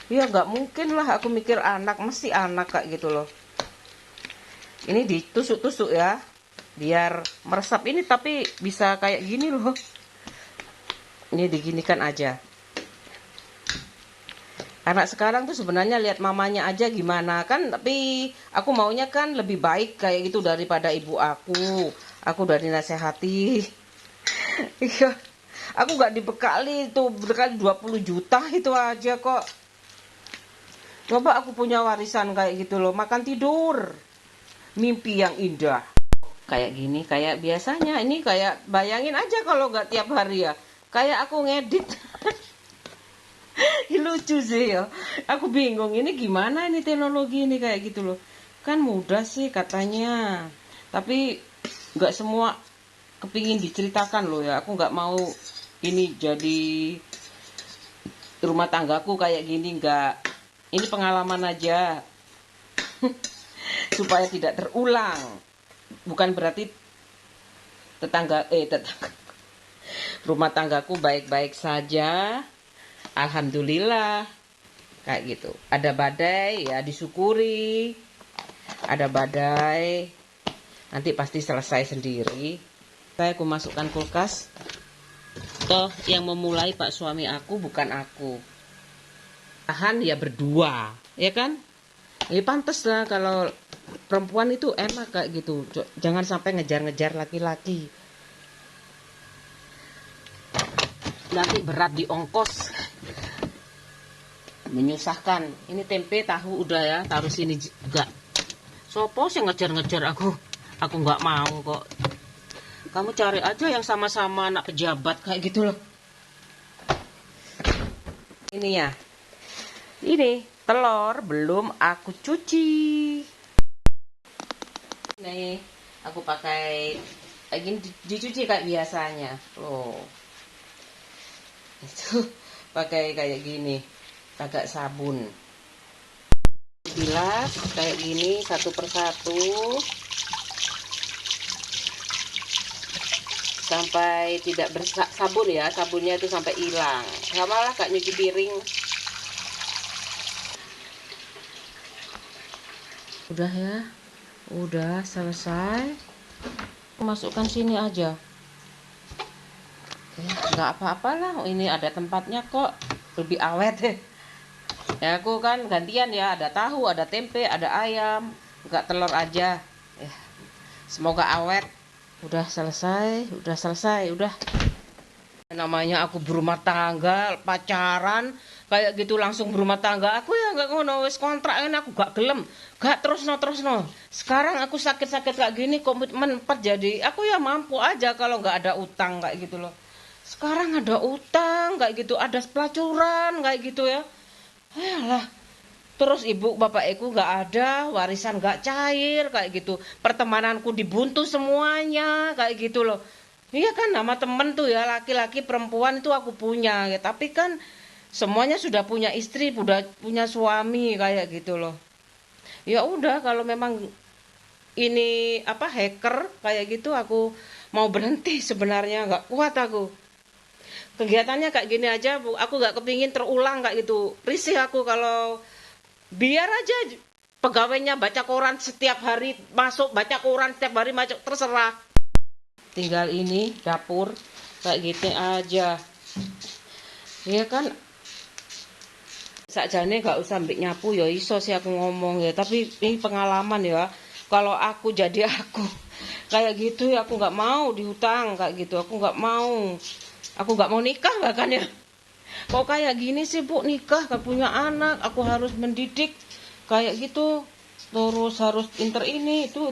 Ya gak mungkin lah aku mikir anak, mesti anak kayak gitu loh. Ini ditusuk-tusuk ya, biar meresap ini, tapi bisa kayak gini loh. Ini diginikan aja. Anak sekarang tuh sebenarnya lihat mamanya aja gimana kan, tapi aku maunya kan lebih baik kayak gitu daripada ibu aku. Aku udah dinasehati. Iya. Aku gak dibekali tuh, bekali 20 juta itu aja kok. Coba aku punya warisan kayak gitu loh, makan tidur, mimpi yang indah. Kayak gini, kayak biasanya. Ini kayak bayangin aja kalau gak tiap hari ya. Kayak aku ngedit. Lucu sih ya. Aku bingung ini gimana ini teknologi ini kayak gitu loh. Kan mudah sih katanya. Tapi nggak semua kepingin diceritakan loh ya. Aku nggak mau ini jadi rumah tanggaku kayak gini, nggak. Ini pengalaman aja supaya tidak terulang. Bukan berarti tetangga rumah tanggaku baik-baik saja. Alhamdulillah kayak gitu. Ada badai ya disyukuri. Ada badai nanti pasti selesai sendiri. Saya aku masukkan kulkas. Toh yang memulai pak suami aku bukan aku. Tahan ya berdua, ya kan? Ya pantas lah kalau perempuan itu enak kayak gitu. Jangan sampai ngejar-ngejar laki-laki. Nanti berat di ongkos. Menyusahkan. Ini tempe tahu udah ya, taruh sini juga. Sopo sih ngejar-ngejar aku. Aku nggak mau kok. Kamu cari aja yang sama-sama anak pejabat kayak gitu loh. Ini ya. Ini telur belum aku cuci. Nih, aku pakai lagi dicuci kayak biasanya. Loh. Itu pakai kayak gini. Agak sabun. Bilas kayak gini satu persatu. Sampai tidak bersabun ya, sabunnya itu sampai hilang. Sama lah kayak nyuci piring. Udah ya, udah selesai. Masukkan sini aja. Nggak apa-apalah, ini ada tempatnya kok, lebih awet. Ya aku kan gantian ya, ada tahu, ada tempe, ada ayam, nggak telur aja. Ya, semoga awet. Udah selesai, udah. Namanya aku berumah tangga, pacaran, kayak gitu langsung berumah tangga. Aku ya nggak ngono, wis kontrak kan aku gak gelem, gak terus no. Sekarang aku sakit kayak gini, komitmen 4 jadi aku ya mampu aja kalau nggak ada utang kayak gitu loh. Sekarang ada utang kayak gitu, ada pelacuran kayak gitu ya. Ayolah. Terus ibu bapak ibu nggak ada, warisan nggak cair kayak gitu, pertemananku dibuntu semuanya kayak gitu loh. Iya kan nama temen tuh ya laki-laki perempuan itu aku punya ya, tapi kan semuanya sudah punya istri, sudah punya suami kayak gitu loh. Ya udah kalau memang ini apa hacker kayak gitu aku mau berhenti sebenarnya nggak kuat aku. Kegiatannya kayak gini aja, aku nggak kepingin terulang kayak gitu. Risih aku kalau biar aja pegawainya baca koran setiap hari masuk, baca koran setiap hari masuk, terserah. Tinggal ini dapur kayak gitu aja. Ya kan sakjane gak usah mbik nyapu ya iso sih aku ngomong ya, tapi ini pengalaman ya. Kalau aku jadi aku kayak gitu ya aku nggak mau dihutang kayak gitu, aku nggak mau. Aku nggak mau nikah bahkan ya. Kok kayak gini sih bu, nikah gak punya anak, aku harus mendidik kayak gitu, terus harus pinter ini itu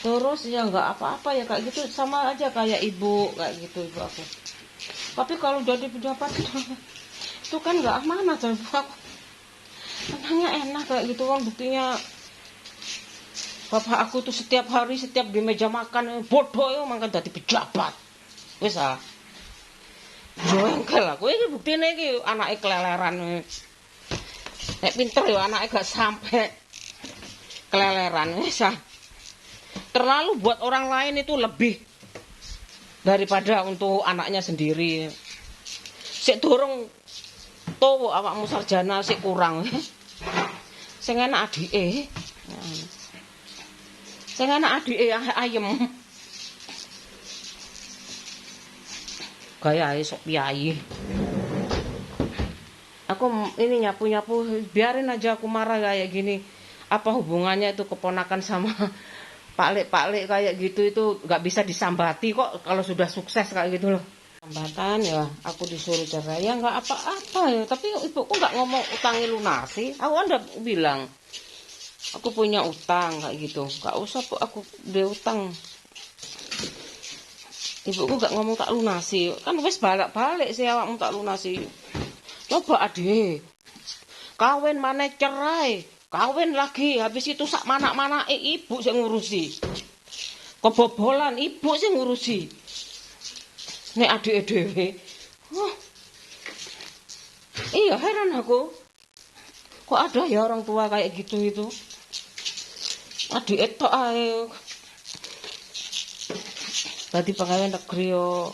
terus ya nggak apa-apa ya kayak gitu, sama aja kayak ibu kayak gitu ibu aku. Tapi kalau jadi pejabat itu kan nggak amanah tuh ibu aku. Anaknya enak kayak gitu kan, buktinya bapak aku tuh setiap hari setiap di meja makan bodoh ya makan jadi pejabat. Wis ah. Jengkel aku iki buktine iki anake keleleran. Nek pinter ya anake gak sampai keleleran wis ah. Terlalu buat orang lain itu lebih daripada untuk anaknya sendiri. Sik durung tuwa awakmu sarjana sik kurang. Sing enak adike. Sing enak adike ayem. Gayahe sok piyayi. Aku ini nyapu-nyapu, biarin aja aku marah kayak gini. Apa hubungannya itu keponakan sama pak-lek kayak gitu, itu nggak bisa disambati kok kalau sudah sukses kayak gitu loh. Sambatan ya, aku disuruh cerai ya nggak apa-apa ya. Tapi ibuku nggak ngomong utangi lunasi. Aku kan udah bilang, aku punya utang kayak gitu. Nggak usah aku dia utang. Ibuku gak ngomong tak lunasi, kan wis balik-balik sih awakmu tak lunasi. Coba ade, kawin mana cerai, kawin lagi, habis itu sak mana-mana ibu sing ngurusi. Kebobolan ibu sing ngurusi. Nek adike dhewe. Oh, iya heran aku. Kok ada ya orang tua kayak gitu itu? Adik tok ae. Tadi pegawai negeri yo.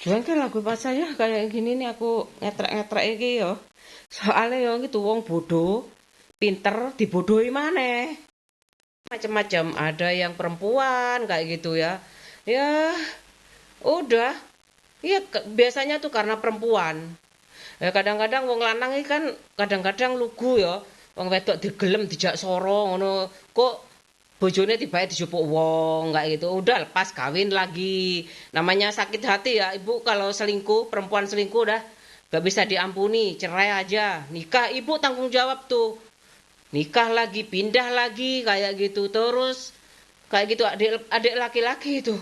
Jual kan lagu pas saya kayak gini nih aku ngetrek-ngetrek iki yo. Soalnya yo gitu wong bodoh, pinter dibodohi maneh. Macam-macam, ada yang perempuan kayak gitu ya. Ya, udah. Iya, biasanya tuh karena perempuan. Ya kadang-kadang wong lanang iki kan kadang-kadang lugu ya. Wong wedok digelem dijak soro ngono. Kok bojone tibae dijupuk wong kayak gitu. Udah lepas kawin lagi. Namanya sakit hati ya, Ibu kalau selingkuh, perempuan selingkuh udah gak bisa diampuni, cerai aja. Nikah Ibu tanggung jawab tuh. Nikah lagi, pindah lagi kayak gitu. Terus kayak gitu adik laki-laki itu.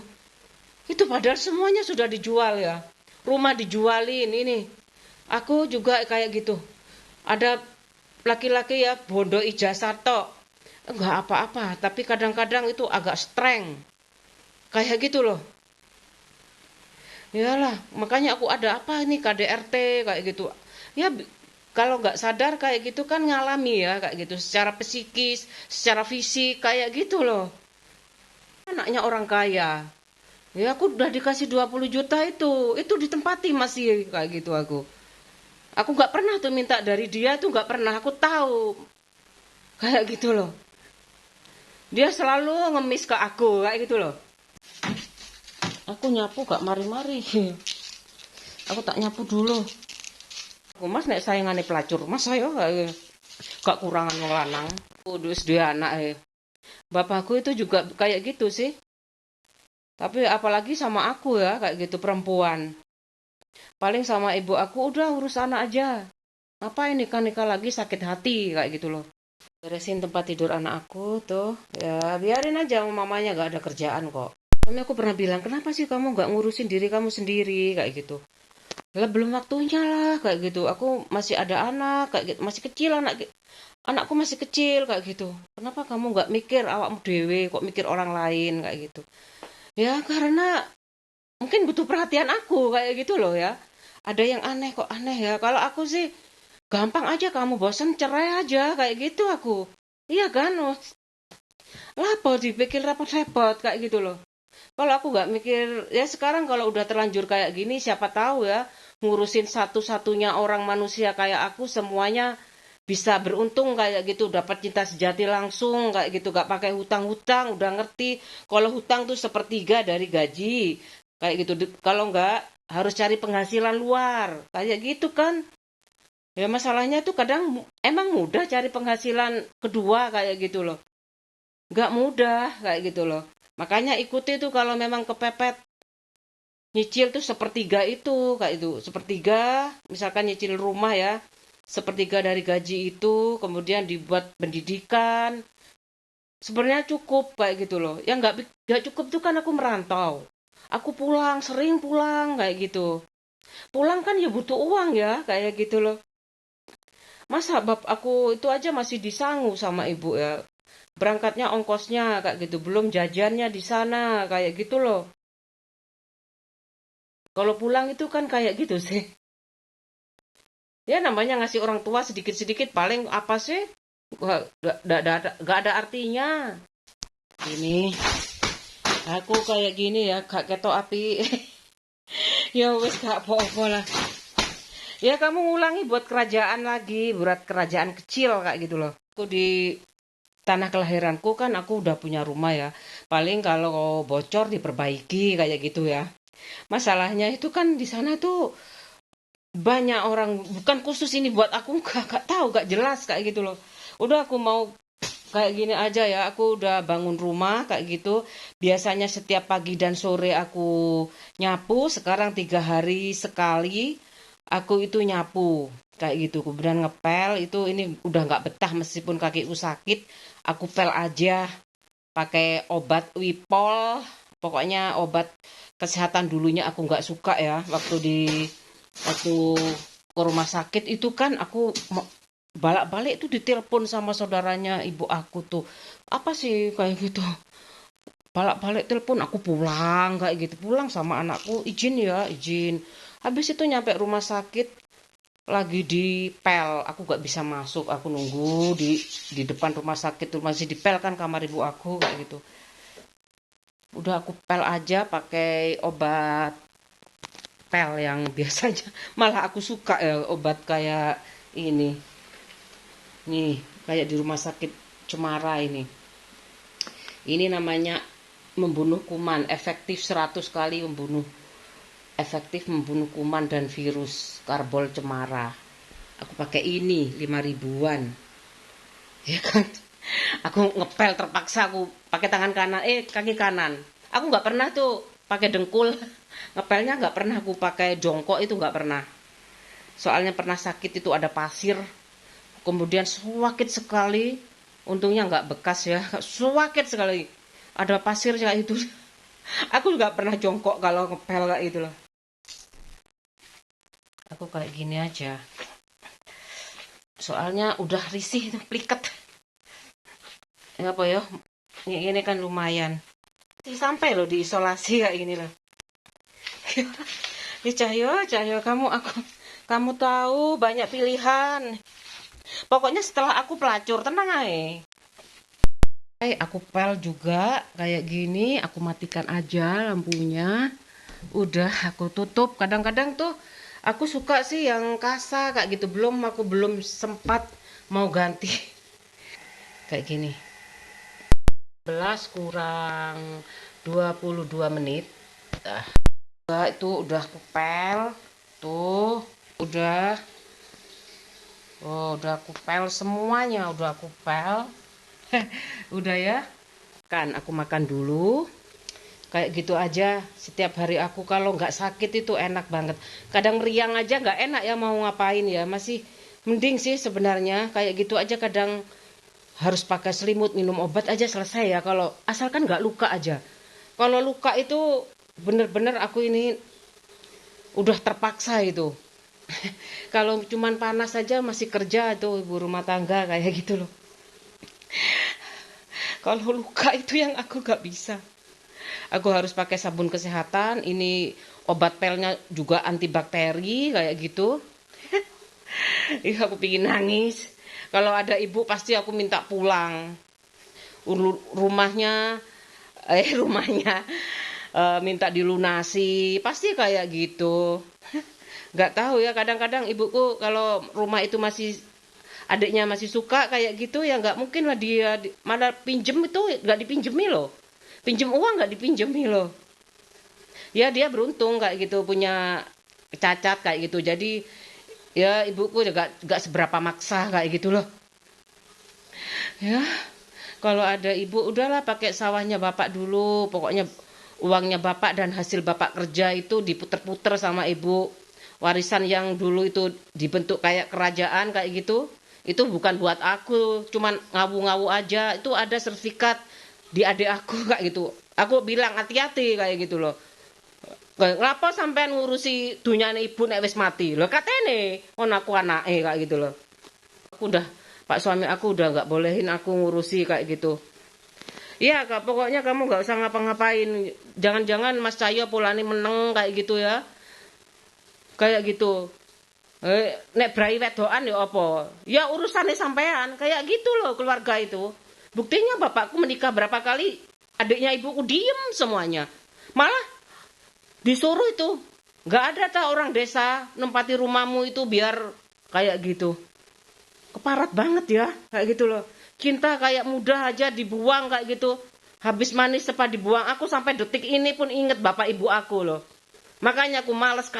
Itu padahal semuanya sudah dijual ya. Rumah dijualin ini. Aku juga kayak gitu. Ada laki-laki ya bondo ijazah tok. Enggak apa-apa, tapi kadang-kadang itu agak streng. Kayak gitu loh. Iyalah, makanya aku ada apa ini KDRT kayak gitu. Ya kalau nggak sadar kayak gitu kan ngalami ya kayak gitu secara psikis, secara fisik kayak gitu loh. Anaknya orang kaya. Ya aku udah dikasih 20 juta itu ditempati masih kayak gitu aku. Aku nggak pernah tuh minta dari dia tuh nggak pernah. Aku tahu kayak gitu loh. Dia selalu ngemis ke aku kayak gitu loh. Aku nyapu gak mari-mari. Aku tak nyapu dulu. Aku mas nek sayangane pelacur. Mas saya gak kurangan wong lanang. Kudus dia anak Bapakku itu juga kayak gitu sih. Tapi apalagi sama aku ya kayak gitu perempuan. Paling sama ibu aku udah urus anak aja. Ngapain nikah-nikah lagi sakit hati kayak gitu loh. Beresin tempat tidur anak aku tuh. Ya biarin aja mamanya gak ada kerjaan kok. Tapi aku pernah bilang, kenapa sih kamu gak ngurusin diri kamu sendiri kayak gitu. Lah belum waktunya lah kayak gitu. Aku masih ada anak kayak gitu, masih kecil anakku masih kecil kayak gitu. Kenapa kamu nggak mikir awakmu dewe, kok mikir orang lain kayak gitu. Ya karena mungkin butuh perhatian aku kayak gitu loh ya. Ada yang aneh kok aneh ya. Kalau aku sih gampang aja kamu bosan cerai aja kayak gitu aku. Iya kan? Lah apa dipikir repot-repot kayak gitu loh. Kalau aku nggak mikir, ya sekarang kalau udah terlanjur kayak gini, siapa tahu ya, ngurusin satu-satunya orang manusia kayak aku, semuanya bisa beruntung kayak gitu, dapat cinta sejati langsung, kayak gitu, gak pakai hutang-hutang, udah ngerti, kalau hutang tuh sepertiga dari gaji, kayak gitu, kalau nggak, harus cari penghasilan luar, kayak gitu kan. Ya masalahnya tuh kadang emang mudah cari penghasilan kedua kayak gitu loh. Nggak mudah kayak gitu loh. Makanya ikuti tuh kalau memang kepepet nyicil tuh sepertiga itu kayak itu. Sepertiga misalkan nyicil rumah ya. Sepertiga dari gaji itu kemudian dibuat pendidikan. Sebenarnya cukup kayak gitu loh. Yang nggak cukup tuh kan aku merantau. Aku pulang, sering pulang kayak gitu. Pulang kan ya butuh uang ya kayak gitu loh. Masa bab aku itu aja masih disangu sama ibu ya. Berangkatnya ongkosnya kayak gitu, belum jajannya di sana kayak gitu loh. Kalau pulang itu kan kayak gitu sih. Ya namanya ngasih orang tua sedikit-sedikit paling apa sih? Gak ada artinya. Ini aku kayak gini ya, gak ketok api. Ya wis gak apa-apa lah. Ya kamu ngulangi buat kerajaan lagi, buat kerajaan kecil kayak gitu loh. Aku di tanah kelahiranku kan aku udah punya rumah ya. Paling kalau bocor diperbaiki kayak gitu ya. Masalahnya itu kan di sana tuh banyak orang, bukan khusus ini buat aku, gak tahu, gak jelas kayak gitu loh. Udah aku mau kayak gini aja ya, aku udah bangun rumah kayak gitu. Biasanya setiap pagi dan sore aku nyapu, sekarang 3 hari sekali aku itu nyapu kayak gitu. Kemudian ngepel itu ini udah nggak betah meskipun kakiku sakit, aku pel aja pakai obat Wipol. Pokoknya obat kesehatan dulunya aku nggak suka ya waktu di Waktu ke rumah sakit itu kan aku balak-balik tuh ditelepon sama saudaranya ibu aku tuh. Apa sih kayak gitu? Balak-balik telepon aku pulang kayak gitu. Pulang sama anakku, izin ya, izin. Habis itu nyampe rumah sakit lagi di pel, aku gak bisa masuk. Aku nunggu di depan rumah sakit tuh masih di pel kan kamar ibu aku kayak gitu. Udah aku pel aja pakai obat pel yang biasanya. Malah aku suka ya obat kayak ini. Nih, kayak di rumah sakit Cemara ini. Ini namanya membunuh kuman, efektif membunuh kuman dan virus, karbol cemara. Aku pakai ini 5 ribuan. Ya kan? Aku ngepel terpaksa aku pakai tangan kanan, kaki kanan. Aku nggak pernah tuh pakai dengkul. Ngepelnya nggak pernah aku pakai jongkok itu nggak pernah. Soalnya pernah sakit itu ada pasir. Kemudian sakit sekali. Untungnya nggak bekas ya. Sakit sekali. Ada pasir kayak itu. Aku nggak pernah jongkok kalau ngepel kayak itu loh. Aku kayak gini aja. Soalnya udah risih itu pliket. Ya apa ya? Ini kan lumayan. Sampai loh diisolasi kayak gini loh. Ya Cahyo, kamu tahu banyak pilihan. Pokoknya setelah aku pelacur tenang aja. Aku pel juga kayak gini, aku matikan aja lampunya. Udah aku tutup. Kadang-kadang tuh aku suka sih yang kasa kayak gitu. Aku belum sempat mau ganti. Kayak gini. 11 kurang 22 menit. Itu udah aku pel. Tuh, udah. Oh, udah aku pel semuanya, udah aku pel. Udah ya. Kan aku makan dulu. Kayak gitu aja setiap hari aku kalau nggak sakit itu enak banget. Kadang meriang aja nggak enak ya mau ngapain ya. Masih mending sih sebenarnya kayak gitu aja kadang harus pakai selimut minum obat aja selesai ya. Kalau asalkan nggak luka aja. Kalau luka itu bener-bener aku ini udah terpaksa itu. Kalau cuman panas saja masih kerja tuh ibu rumah tangga kayak gitu loh. Kalau luka itu yang aku nggak bisa. Aku harus pakai sabun kesehatan. Ini obat pelnya juga antibakteri kayak gitu. Ih, aku pingin nangis. Kalau ada ibu pasti aku minta pulang. Rumahnya, rumahnya minta dilunasi. Pasti kayak gitu. Nggak tahu ya. Kadang-kadang ibuku kalau rumah itu masih adiknya masih suka kayak gitu ya nggak mungkin lah dia malah pinjem itu nggak dipinjemi loh. Pinjem uang nggak dipinjemi loh. Ya dia beruntung kayak gitu punya cacat kayak gitu. Jadi ya ibuku juga nggak seberapa maksa kayak gitu loh. Ya kalau ada ibu udahlah pakai sawahnya bapak dulu. Pokoknya uangnya bapak dan hasil bapak kerja itu diputer-puter sama ibu. Warisan yang dulu itu dibentuk kayak kerajaan kayak gitu. Itu bukan buat aku, cuman ngawu-ngawu aja. Itu ada sertifikat di adik aku kayak gitu. Aku bilang hati-hati kayak gitu loh. Ngapa sampean ngurusi dunyane ibu nek wis mati? Lho katene ono aku anake kayak gitu loh. Aku udah Pak suami aku udah nggak bolehin aku ngurusi kayak gitu. Iya, Kak, pokoknya kamu nggak usah ngapa-ngapain. Jangan-jangan Mas Cahyo pulane meneng kayak gitu ya. Kayak gitu. Nek brai wedokan ya apa? Ya urusannya sampean, kayak gitu loh keluarga itu. Buktinya bapakku menikah berapa kali, adiknya ibuku diem semuanya. Malah disuruh itu, nggak ada tak orang desa nempati rumahmu itu biar kayak gitu. Keparat banget ya, kayak gitu loh. Cinta kayak mudah aja dibuang kayak gitu. Habis manis cepat dibuang. Aku sampai detik ini pun inget bapak ibu aku loh. Makanya aku males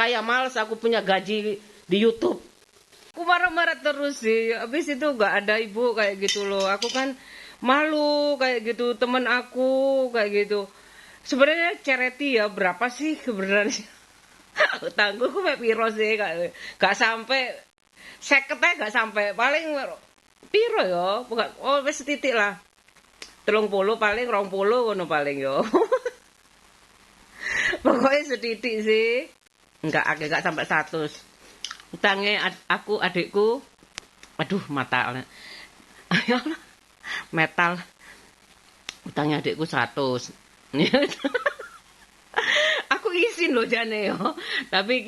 aku punya gaji di YouTube. Aku marah-marah terus sih. Habis itu gak ada ibu kayak gitu loh. Aku kan malu kayak gitu. Temen aku kayak gitu. Sebenarnya charity ya berapa sih sebenarnya? Tangguhku mek piro sih gak sampai 50 gak sampai. Paling piro ya? Oh wis titik lah. 30 paling 20 ngono paling yo. Pokoknya setitik sih. enggak sampai 100. Utangnya aku adikku, aduh mata metal, utangnya adikku 100. Aku izin loh jane yo. Tapi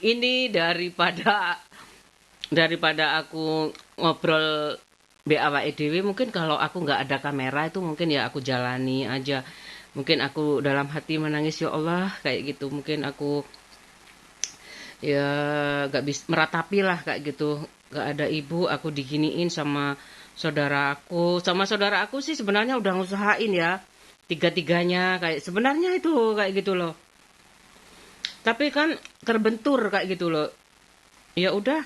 ini daripada aku ngobrol awake dhewe, mungkin kalau aku nggak ada kamera itu mungkin ya aku jalani aja. Mungkin aku dalam hati menangis ya Allah kayak gitu. Mungkin aku ya nggak bisa meratapi lah kayak gitu. Nggak ada ibu, aku diginiin sama saudara aku. Sama saudara aku sih sebenarnya udah ngusahain ya. Tiga-tiganya kayak sebenarnya itu kayak gitu loh. Tapi kan terbentur kayak gitu loh. Ya udah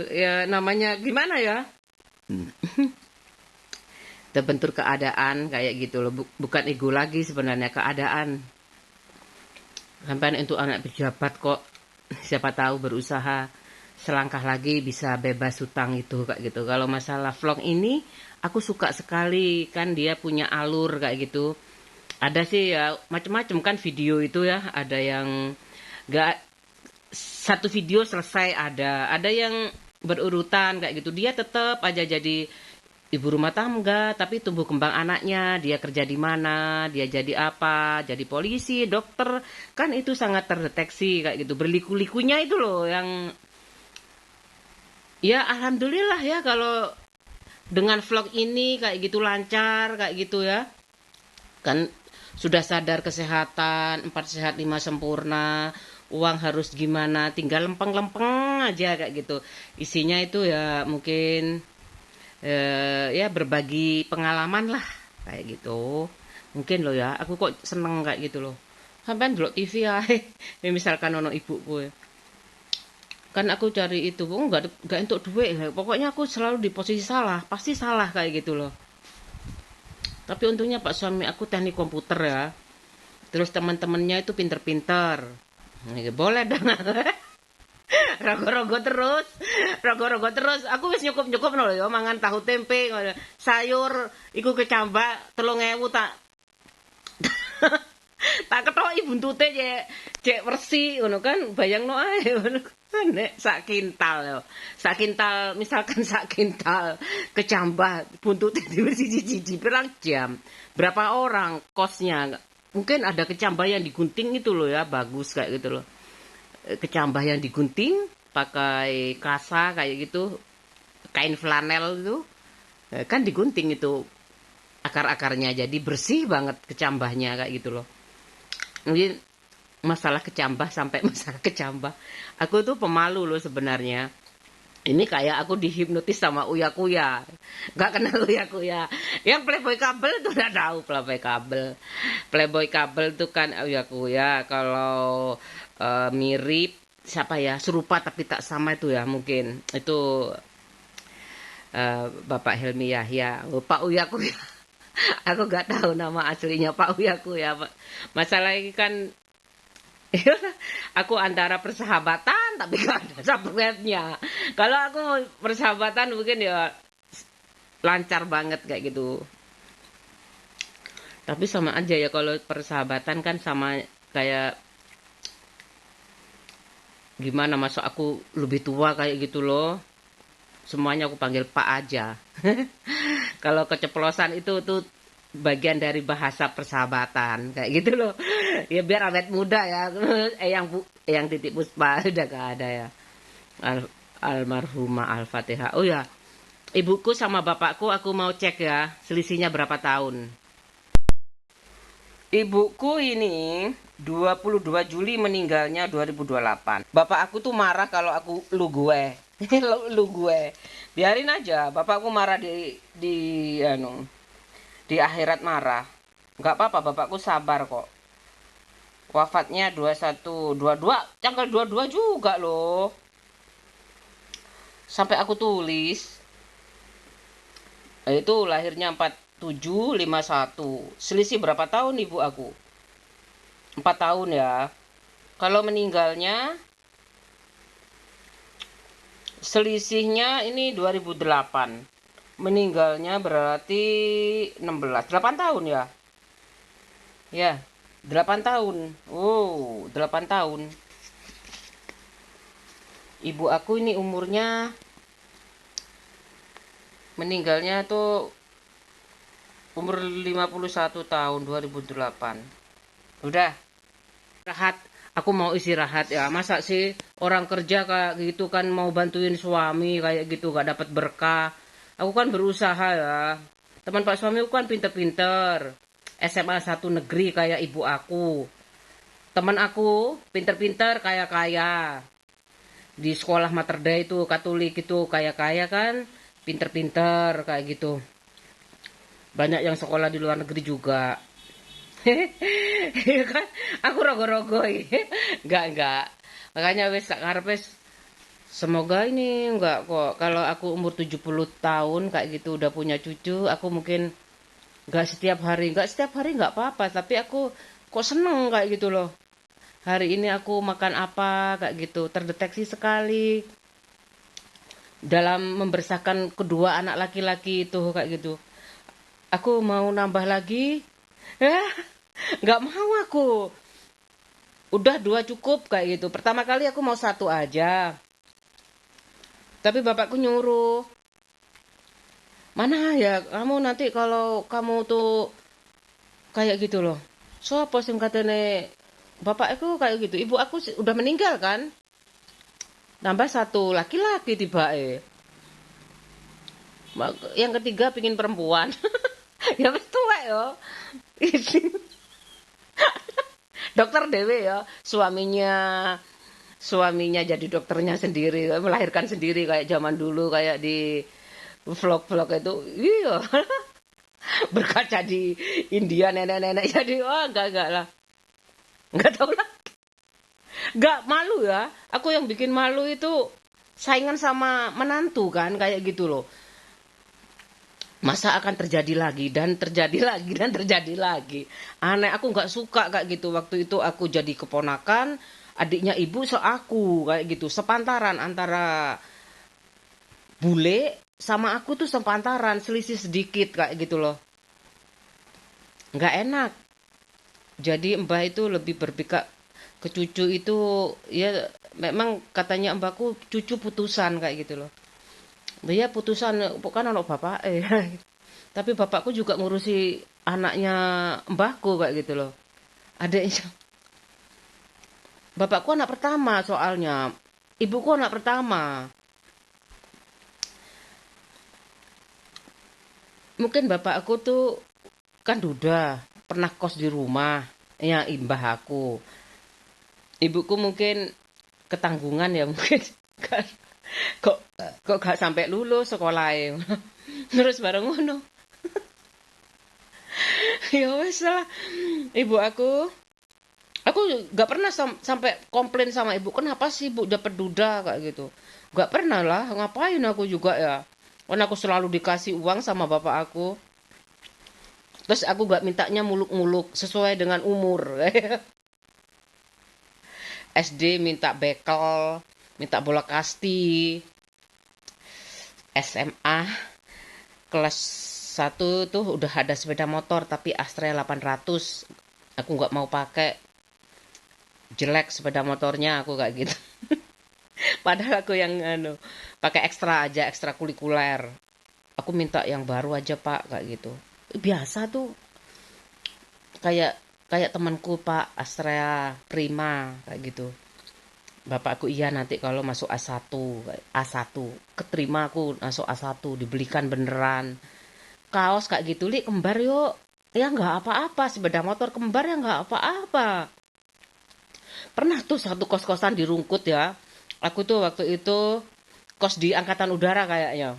ya namanya gimana ya? Terbentur keadaan kayak gitu loh. Bukan ego lagi sebenarnya, keadaan. Sampai untuk anak pejabat kok siapa tahu berusaha selangkah lagi bisa bebas hutang itu kayak gitu. Kalau masalah vlog ini aku suka sekali, kan dia punya alur kayak gitu. Ada sih ya macam-macam kan video itu ya, ada yang gak satu video selesai, ada yang berurutan kayak gitu. Dia tetap aja jadi ibu rumah tangga, tapi tumbuh kembang anaknya, dia kerja di mana, dia jadi apa, jadi polisi, dokter, kan itu sangat terdeteksi kayak gitu. Berliku-likunya itu loh yang ya alhamdulillah ya kalau dengan vlog ini kayak gitu lancar kayak gitu ya. Kan sudah sadar kesehatan, 4 sehat 5 sempurna, uang harus gimana, tinggal lempeng-lempeng aja kayak gitu. Isinya itu ya mungkin ya berbagi pengalaman lah kayak gitu. Mungkin lo ya, aku kok seneng kayak gitu loh. Sampai ndelok TV ya, misalkan ono ibuku ya. Kan aku cari itu, enggak untuk duit. Pokoknya aku selalu di posisi salah, pasti salah kayak gitu loh. Tapi untungnya Pak suami aku teknik komputer ya. Terus teman-temannya itu pinter-pinter. Boleh dong. Rogo-rogo terus, rogo-rogo terus. Aku wis nyukup-nyukup lho ya mangan tahu tempe, sayur iku kecambah 3.000 tak ketoki buntute cek wersi ngono kan, bayangno ae ngono. Nek sak kintal yo. Sak kintal, misalkan sak kintal kecambah buntute dhewe siji-siji pirang jam. Berapa orang kosnya? Mungkin ada kecambah yang digunting itu loh ya, bagus kayak gitu loh. Kecambah yang digunting pakai kasa kayak gitu, kain flanel itu kan digunting itu akar-akarnya, jadi bersih banget kecambahnya kayak gitu loh. Mungkin masalah kecambah sampai masalah kecambah, aku tuh pemalu loh sebenarnya. Ini kayak aku dihipnotis sama Uya Kuya. Gak kenal Uya Kuya. Yang Playboy kabel tuh udah tahu Playboy kabel. Playboy kabel tuh kan Uya Kuya. Kalau mirip siapa ya, serupa tapi tak sama itu ya mungkin. Itu Bapak Helmi Yahya. Pak Uya Kuya. Aku gak tahu nama aslinya Pak Uya Kuya. Masalah ini kan aku antara persahabatan tapi gak ada subscribe-nya. Kalau aku persahabatan mungkin ya lancar banget kayak gitu. Tapi sama aja ya kalau persahabatan kan sama kayak gimana, masuk aku lebih tua kayak gitu loh. Semuanya aku panggil Pak aja. Kalau keceplosan itu tuh bagian dari bahasa persahabatan kayak gitu loh. Ya biar awet muda ya. yang Titik Puspa udah gak ada ya. Almarhumah Al-Fatihah. Oh ya, ibuku sama bapakku aku mau cek ya, selisihnya berapa tahun. Ibuku ini 22 Juli meninggalnya 2028. Bapak aku tuh marah kalau aku lu gue. Lu gue. Biarin aja, bapakku marah di akhirat marah. Nggak apa-apa, bapakku sabar kok. Wafatnya 2122, tanggal 22 juga loh. Sampai aku tulis. Itu lahirnya 4751. Selisih berapa tahun ibu aku? 4 tahun ya. Kalau meninggalnya selisihnya ini 2008. Meninggalnya berarti 8 tahun ya. Ya, 8 tahun. Oh, 8 tahun. Ibu aku ini umurnya meninggalnya tuh umur 51 tahun, 2008. Udah, istirahat. Aku mau istirahat ya. Masa sih orang kerja kayak gitu kan mau bantuin suami kayak gitu gak dapat berkah. Aku kan berusaha ya. Teman Pak suami aku kan pinter-pinter. SMA 1 negeri kayak ibu aku. Teman aku pinter-pinter kaya-kaya. Di sekolah Materda itu Katolik itu kaya-kaya kan. Pinter-pinter kayak gitu. Banyak yang sekolah di luar negeri juga. Iya kan? Aku rogo-rogo enggak. Makanya wis tak karep wis semoga ini enggak kok. Kalau aku umur 70 tahun kayak gitu udah punya cucu, aku mungkin enggak setiap hari enggak apa-apa, tapi aku kok seneng kayak gitu loh. Hari ini aku makan apa kayak gitu, terdeteksi sekali dalam membesarkan kedua anak laki-laki itu kayak gitu. Aku mau nambah lagi. Nggak mau aku. Udah 2 cukup kayak gitu. Pertama kali aku mau 1 aja. Tapi bapakku nyuruh. Mana ya kamu nanti kalau kamu tuh kayak gitu loh. Sopo sing katene bapakku kayak gitu. Ibu aku udah meninggal kan. Nambah 1 laki-laki tibae. Yang ketiga pingin perempuan. Ya wis tuwek yo. Dokter dewe ya. Suaminya jadi dokternya sendiri, melahirkan sendiri kayak zaman dulu kayak di vlog-vlog itu. Iya. Berkaca di India nenek-nenek jadi wah enggak lah. Enggak tahu lah. Enggak malu ya. Aku yang bikin malu itu saingan sama menantu kan kayak gitu loh. Masa akan terjadi lagi dan terjadi lagi dan terjadi lagi. Aneh, aku nggak suka kayak gitu. Waktu itu aku jadi keponakan, adiknya ibu aku kayak gitu. Sepantaran antara bule sama aku tuh sepantaran, selisih sedikit kayak gitu loh. Nggak enak. Jadi mbah itu lebih berpikir ke cucu itu ya memang katanya mbahku cucu putusan kayak gitu loh. Ya putusan bukan anak bapak tapi bapakku juga ngurusi anaknya mbahku kayak gitu loh. Adiknya. Bapakku anak pertama soalnya. Ibuku anak pertama. Mungkin bapak aku tuh kan duda. Pernah kos di rumah. Ya imbah aku. Ibuku mungkin ketanggungan ya mungkin. kok kok gak sampai lulus sekolahnya. Terus bareng ngono. Ya wes lah. Ibu aku nggak pernah sampai komplain sama ibu, kenapa sih ibu dapat duda kayak gitu. Nggak pernah lah, ngapain aku juga ya. Karena aku selalu dikasih uang sama bapak aku. Terus aku nggak mintanya muluk-muluk sesuai dengan umur. SD minta bekel, minta bola kasti. SMA kelas 1 tuh udah ada sepeda motor tapi Astrea 800. Aku nggak mau pakai, jelek sepeda motornya aku kayak gitu. Padahal aku yang pakai ekstra aja, ekstra kulikuler. Aku minta yang baru aja Pak kayak gitu. Biasa tuh kayak kayak temanku Pak Astrea Prima kayak gitu. Bapakku iya nanti kalau masuk A1, A1 keterima aku masuk A1 dibelikan beneran. Kaos kayak gitu li kembar yuk. Ya nggak apa-apa sepeda motor kembar ya nggak apa-apa. Pernah tuh satu kos-kosan di Rungkut ya. Aku tuh waktu itu kos di Angkatan Udara kayaknya.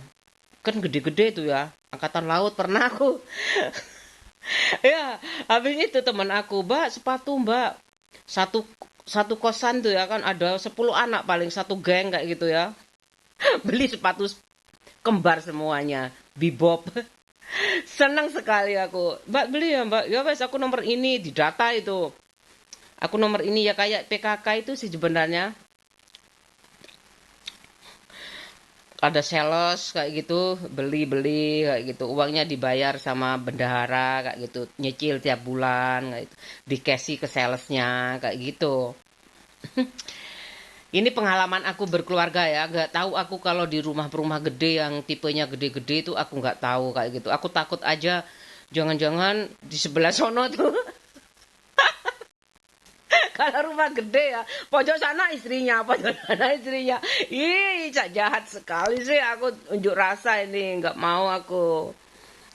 Kan gede-gede tuh ya. Angkatan Laut pernah aku. Ya, habis itu teman aku, Mbak, sepatu Mbak. Satu satu kosan tuh ya kan ada 10 anak paling satu geng kayak gitu ya. Beli sepatu kembar semuanya. Bebop. Senang sekali aku. Mbak beli ya Mbak. Ya wes aku nomor ini di data itu. Aku nomor ini ya kayak PKK itu sih sebenarnya. ada sales kayak gitu, beli-beli kayak gitu, uangnya dibayar sama bendahara kayak gitu, nyicil tiap bulan kayak gitu, dikasih ke salesnya kayak gitu. Ini pengalaman aku berkeluarga ya, nggak tahu aku kalau di rumah-rumah gede yang tipenya gede-gede itu aku nggak tahu kayak gitu. Aku takut aja jangan-jangan di sebelah sono tuh kalau rumah gede ya, pojok sana istrinya, pojok sana istrinya. Ih, cak jahat sekali sih aku unjuk rasa ini. Nggak mau aku.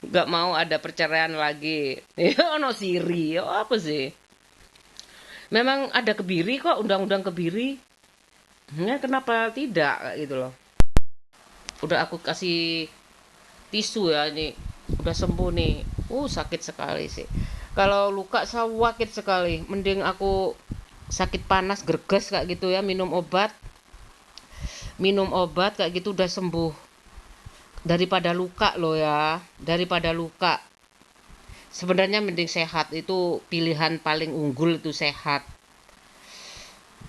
Nggak mau ada perceraian lagi. Ya, no siri. Oh, apa sih? Memang ada kebiri kok, undang-undang kebiri. Ya, kenapa tidak? Kayak gitu loh. Udah aku kasih tisu ya ini. Udah sembuh nih. Sakit sekali sih. Kalau luka sakit sekali. Mending aku sakit panas greges kayak gitu ya, minum obat kayak gitu udah sembuh daripada luka loh ya, daripada luka. Sebenarnya mending sehat, itu pilihan paling unggul, itu sehat.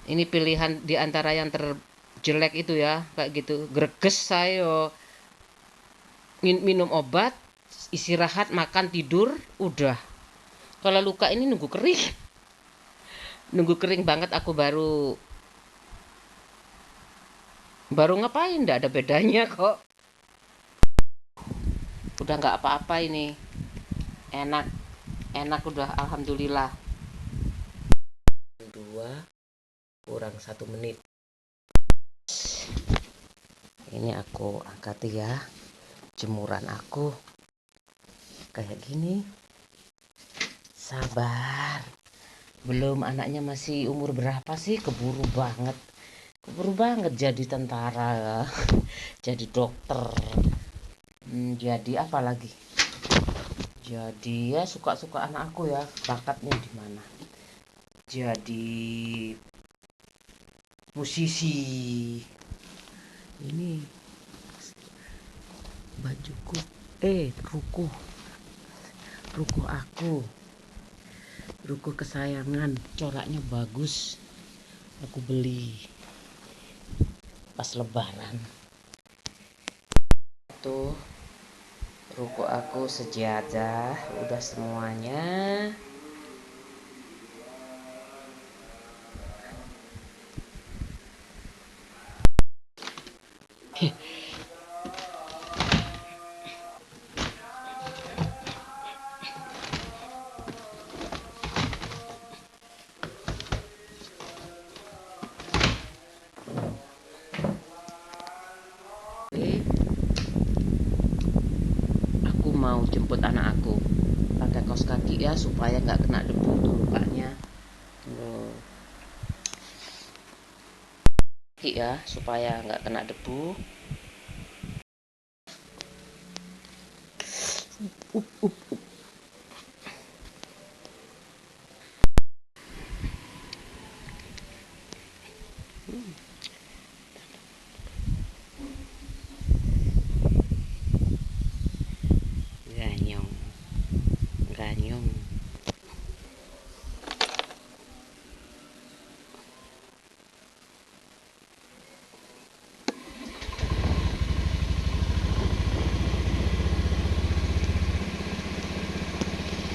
Ini pilihan di antara yang terjelek itu ya, kayak gitu greges saya. Minum obat, istirahat, makan, tidur, udah. Kalau luka ini nunggu kering, nunggu kering banget aku baru baru ngapain, nggak ada bedanya kok. Udah nggak apa-apa ini, enak, enak udah, alhamdulillah. 2 kurang 1 menit. Ini aku angkat ya jemuran aku kayak gini. Sabar, belum, anaknya masih umur berapa sih, keburu banget jadi tentara ya. Jadi dokter, jadi apa lagi, jadi ya suka-suka anak aku ya, bakatnya di mana, jadi musisi. Ini bajuku, ruko aku, ruko kesayangan, coraknya bagus, aku beli pas lebaran. Tuh ruko aku, sejadah udah semuanya. Aku mau jemput anak aku pakai kaos kaki ya, supaya nggak kena debu tuh lukanya. Kaki ya, supaya nggak kena debu. up, up, up. Ganyong, ganyong.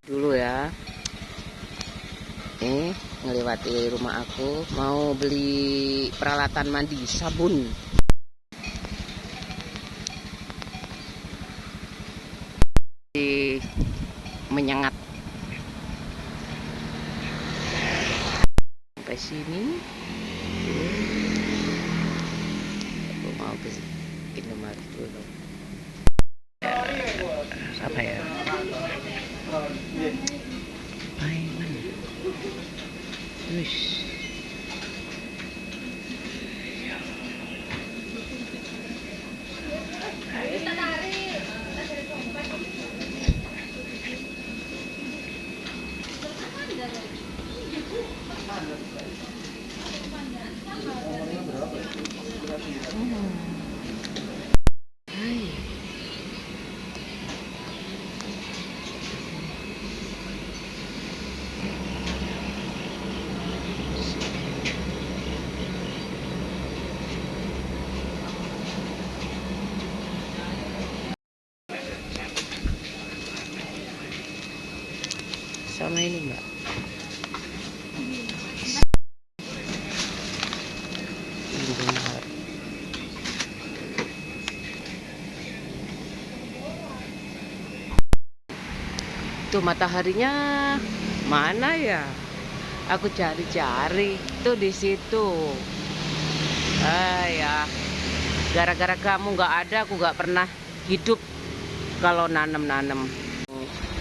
Dulu ya, ngelewati rumah aku, mau beli peralatan mandi, sabun. Menyengat sampai sini. Aku mau ke Indomaret dulu. Apa ya? Mainan. Wish. sama ini Mbak. Indomaret. Tuh mataharinya mana ya? Aku cari-cari tuh di situ. Ya, gara-gara kamu nggak ada, aku nggak pernah hidup kalau nanem-nanem.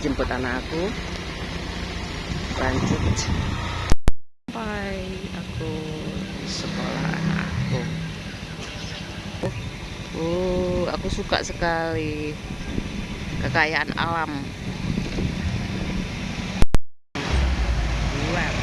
Jemput anak aku, lanjut sampai aku sekolah anakku. Aku suka sekali kekayaan alam. Wow.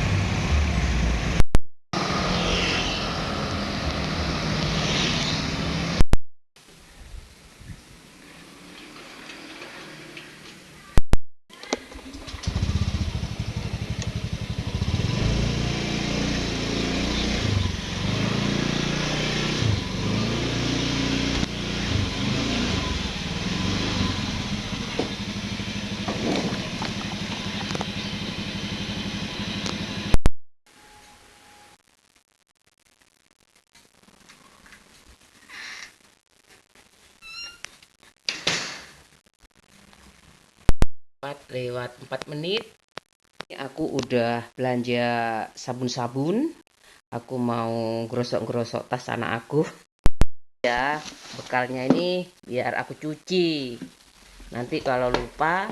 Lewat 4 menit aku udah belanja sabun-sabun. Aku mau grosok-grosok tas anak aku ya, bekalnya ini biar aku cuci nanti kalau lupa.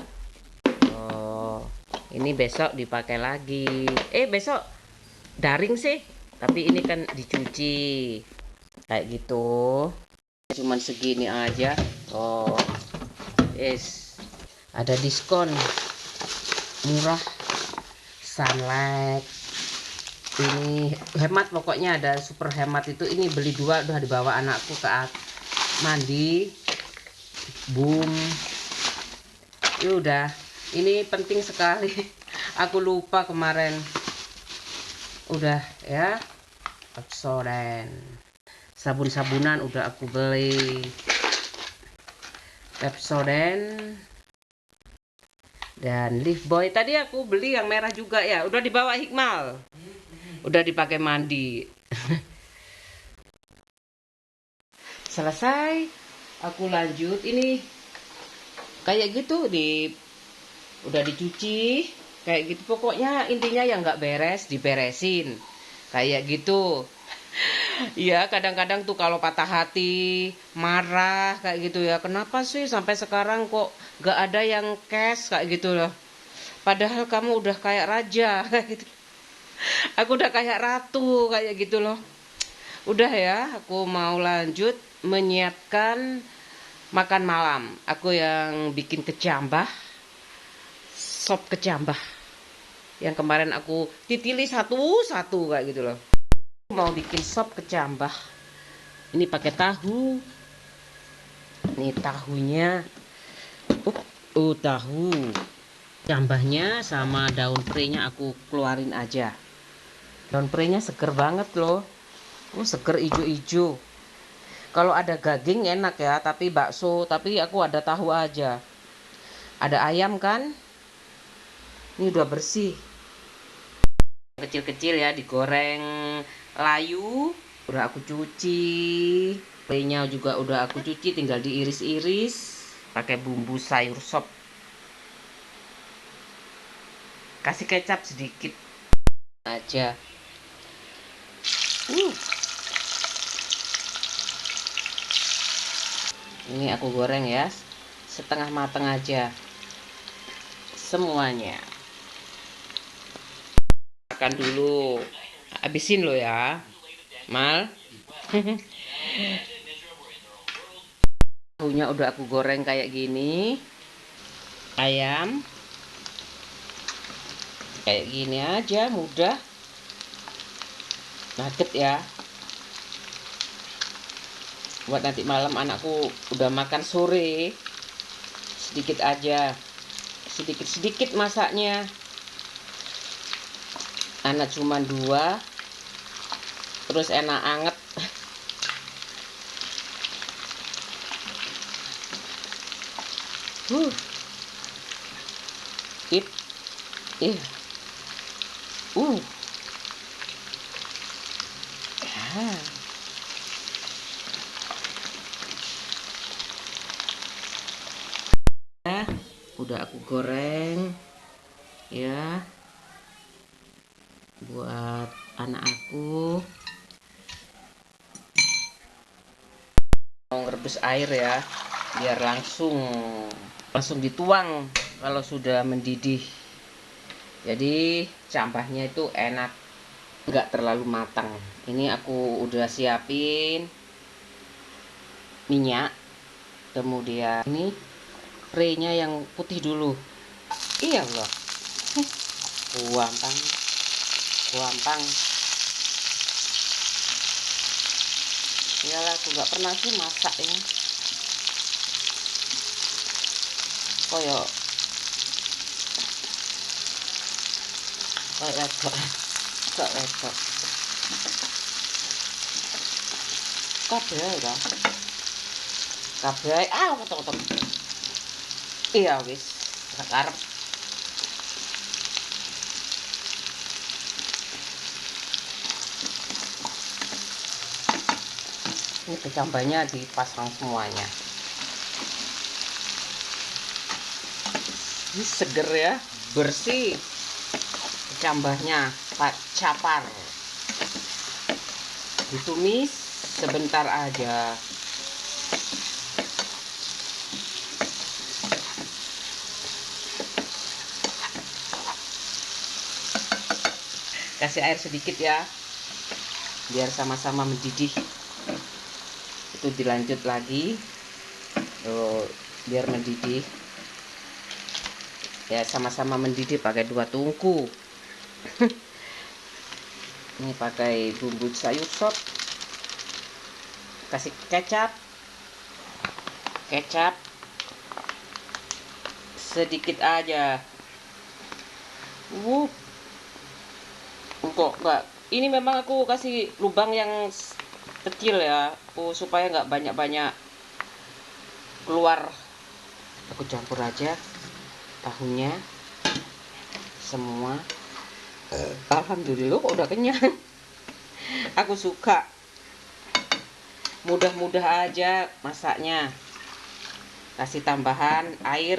Ini besok dipakai lagi, besok daring sih, tapi ini kan dicuci kayak gitu. Cuman segini aja. Ada diskon murah Sunlight. Ini hemat, pokoknya ada super hemat itu. Ini beli 2 udah dibawa anakku ke mandi. Boom. Ya udah, ini penting sekali. Aku lupa kemarin. Udah ya. Pepsodent. Sabun-sabunan udah aku beli. Pepsodent dan Lifebuoy. Tadi aku beli yang merah juga ya. Udah dibawa Hikmal. Udah dipakai mandi. Selesai. Aku lanjut. Ini kayak gitu udah dicuci. Kayak gitu. Pokoknya intinya yang nggak beres diberesin. Kayak gitu. Iya, kadang-kadang tuh kalau patah hati, marah kayak gitu ya. Kenapa sih sampai sekarang kok gak ada yang cash kayak gitu loh. Padahal kamu udah kayak raja kayak gitu. Aku udah kayak ratu kayak gitu loh. Udah ya, aku mau lanjut menyiapkan makan malam. Aku yang bikin kecambah, sop kecambah. Yang kemarin aku titili satu-satu kayak gitu loh. Mau bikin sop kecambah. Ini pakai tahu. Ini tahunya. Tahu. Cambahnya sama daun prenya aku keluarin aja. Daun prenya seger banget loh. Seger ijo-ijo. Kalau ada daging enak ya, tapi bakso, tapi aku ada tahu aja. Ada ayam kan? Ini udah bersih. Kecil-kecil ya, digoreng layu. Udah aku cuci. Prenya juga udah aku cuci, tinggal diiris-iris pakai bumbu sayur sop. Kasih kecap sedikit aja. Ini aku goreng ya, setengah matang aja semuanya. Makan dulu, habisin lo ya, Mal. Tahunya udah aku goreng kayak gini. Ayam kayak gini aja, mudah. Nugget ya. Buat nanti malam anakku udah makan sore. Sedikit aja. Sedikit-sedikit masaknya. Anak cuma 2. Terus enak anget. Iya. Uh. Ah. Ya, udah aku goreng ya buat anak aku. Mau ngerebus air ya, biar langsung dituang kalau sudah mendidih. Jadi campahnya itu enak, nggak terlalu matang. Ini aku udah siapin minyak, kemudian ini prenya yang putih dulu. Iya loh, gampang, gampang. Iyalah, aku nggak pernah sih masak ini. Koyo koyo wedok, kok wedok. Kabeh ya, kabeh. Kotor-kotor. Iya wis, gak karep. Ini kecambahnya dipasang semuanya. Ini seger ya, bersih. Kecambahnya Pak capar. Ditumis sebentar aja. Kasih air sedikit ya, biar sama-sama mendidih. Itu dilanjut lagi. Biar mendidih. Ya, sama-sama mendidih pakai 2 tungku. Ini pakai bumbu sayur sop. Kasih kecap sedikit aja. Kok enggak, ini memang aku kasih lubang yang kecil ya, supaya nggak banyak-banyak keluar. Aku campur aja tahunya semua. Alhamdulillah kok udah kenyang. Aku suka mudah-mudah aja masaknya. Kasih tambahan air,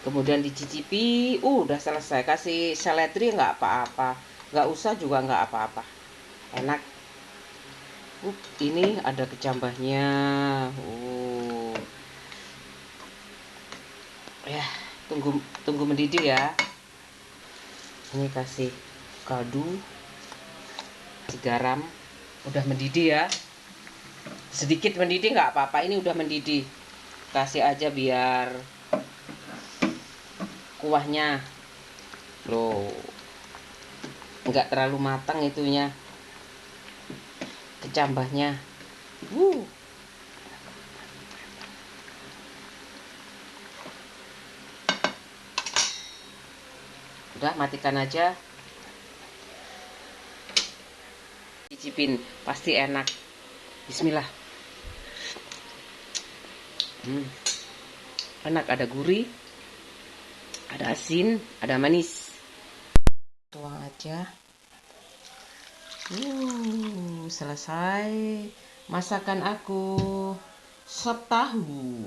kemudian dicicipi. Udah selesai. Kasih seledri nggak apa-apa, nggak usah juga nggak apa-apa, enak. Ini ada kecambahnya. Ya, tunggu mendidih ya. Ini kasih kaldu, kasih garam. Udah mendidih ya, sedikit mendidih nggak apa-apa. Ini udah mendidih, kasih aja biar kuahnya loh nggak terlalu matang itunya, kecambahnya. Udah, matikan aja. Cicipin, pasti enak. Bismillah. Enak, ada gurih, ada asin, ada manis. Tuang aja. Selesai masakan aku. Sop tahu.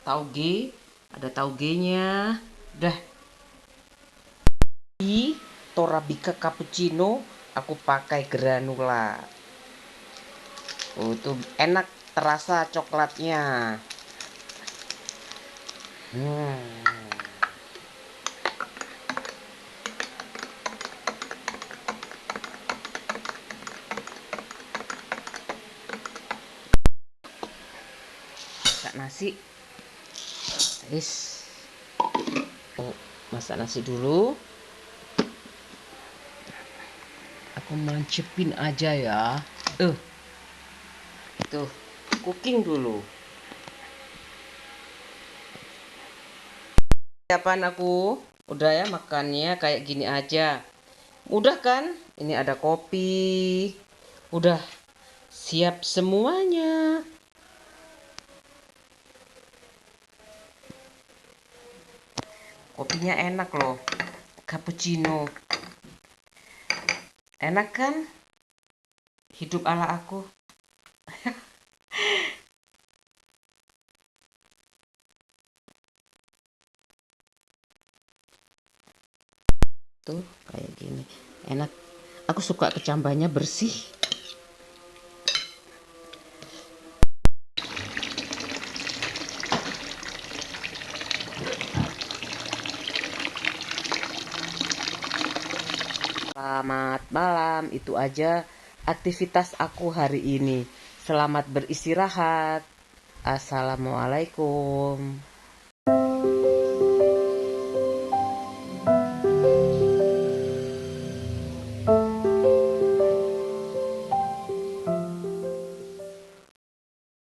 Tauge, ada taugenya. Udah. Di Torabika cappuccino aku pakai granula. Itu enak, terasa coklatnya. Masak nasi. Masak nasi dulu. Aku mancepin aja ya. Tuh, cooking dulu. Siapaan aku udah ya, makannya kayak gini aja. Udah kan? Ini ada kopi. Udah siap semuanya. Kopinya enak loh, cappuccino. Enak kan? Hidup ala aku. Tuh, kayak gini. Enak. Aku suka kecambahnya bersih. Selamat malam, itu aja aktivitas aku hari ini. Selamat beristirahat. Assalamualaikum.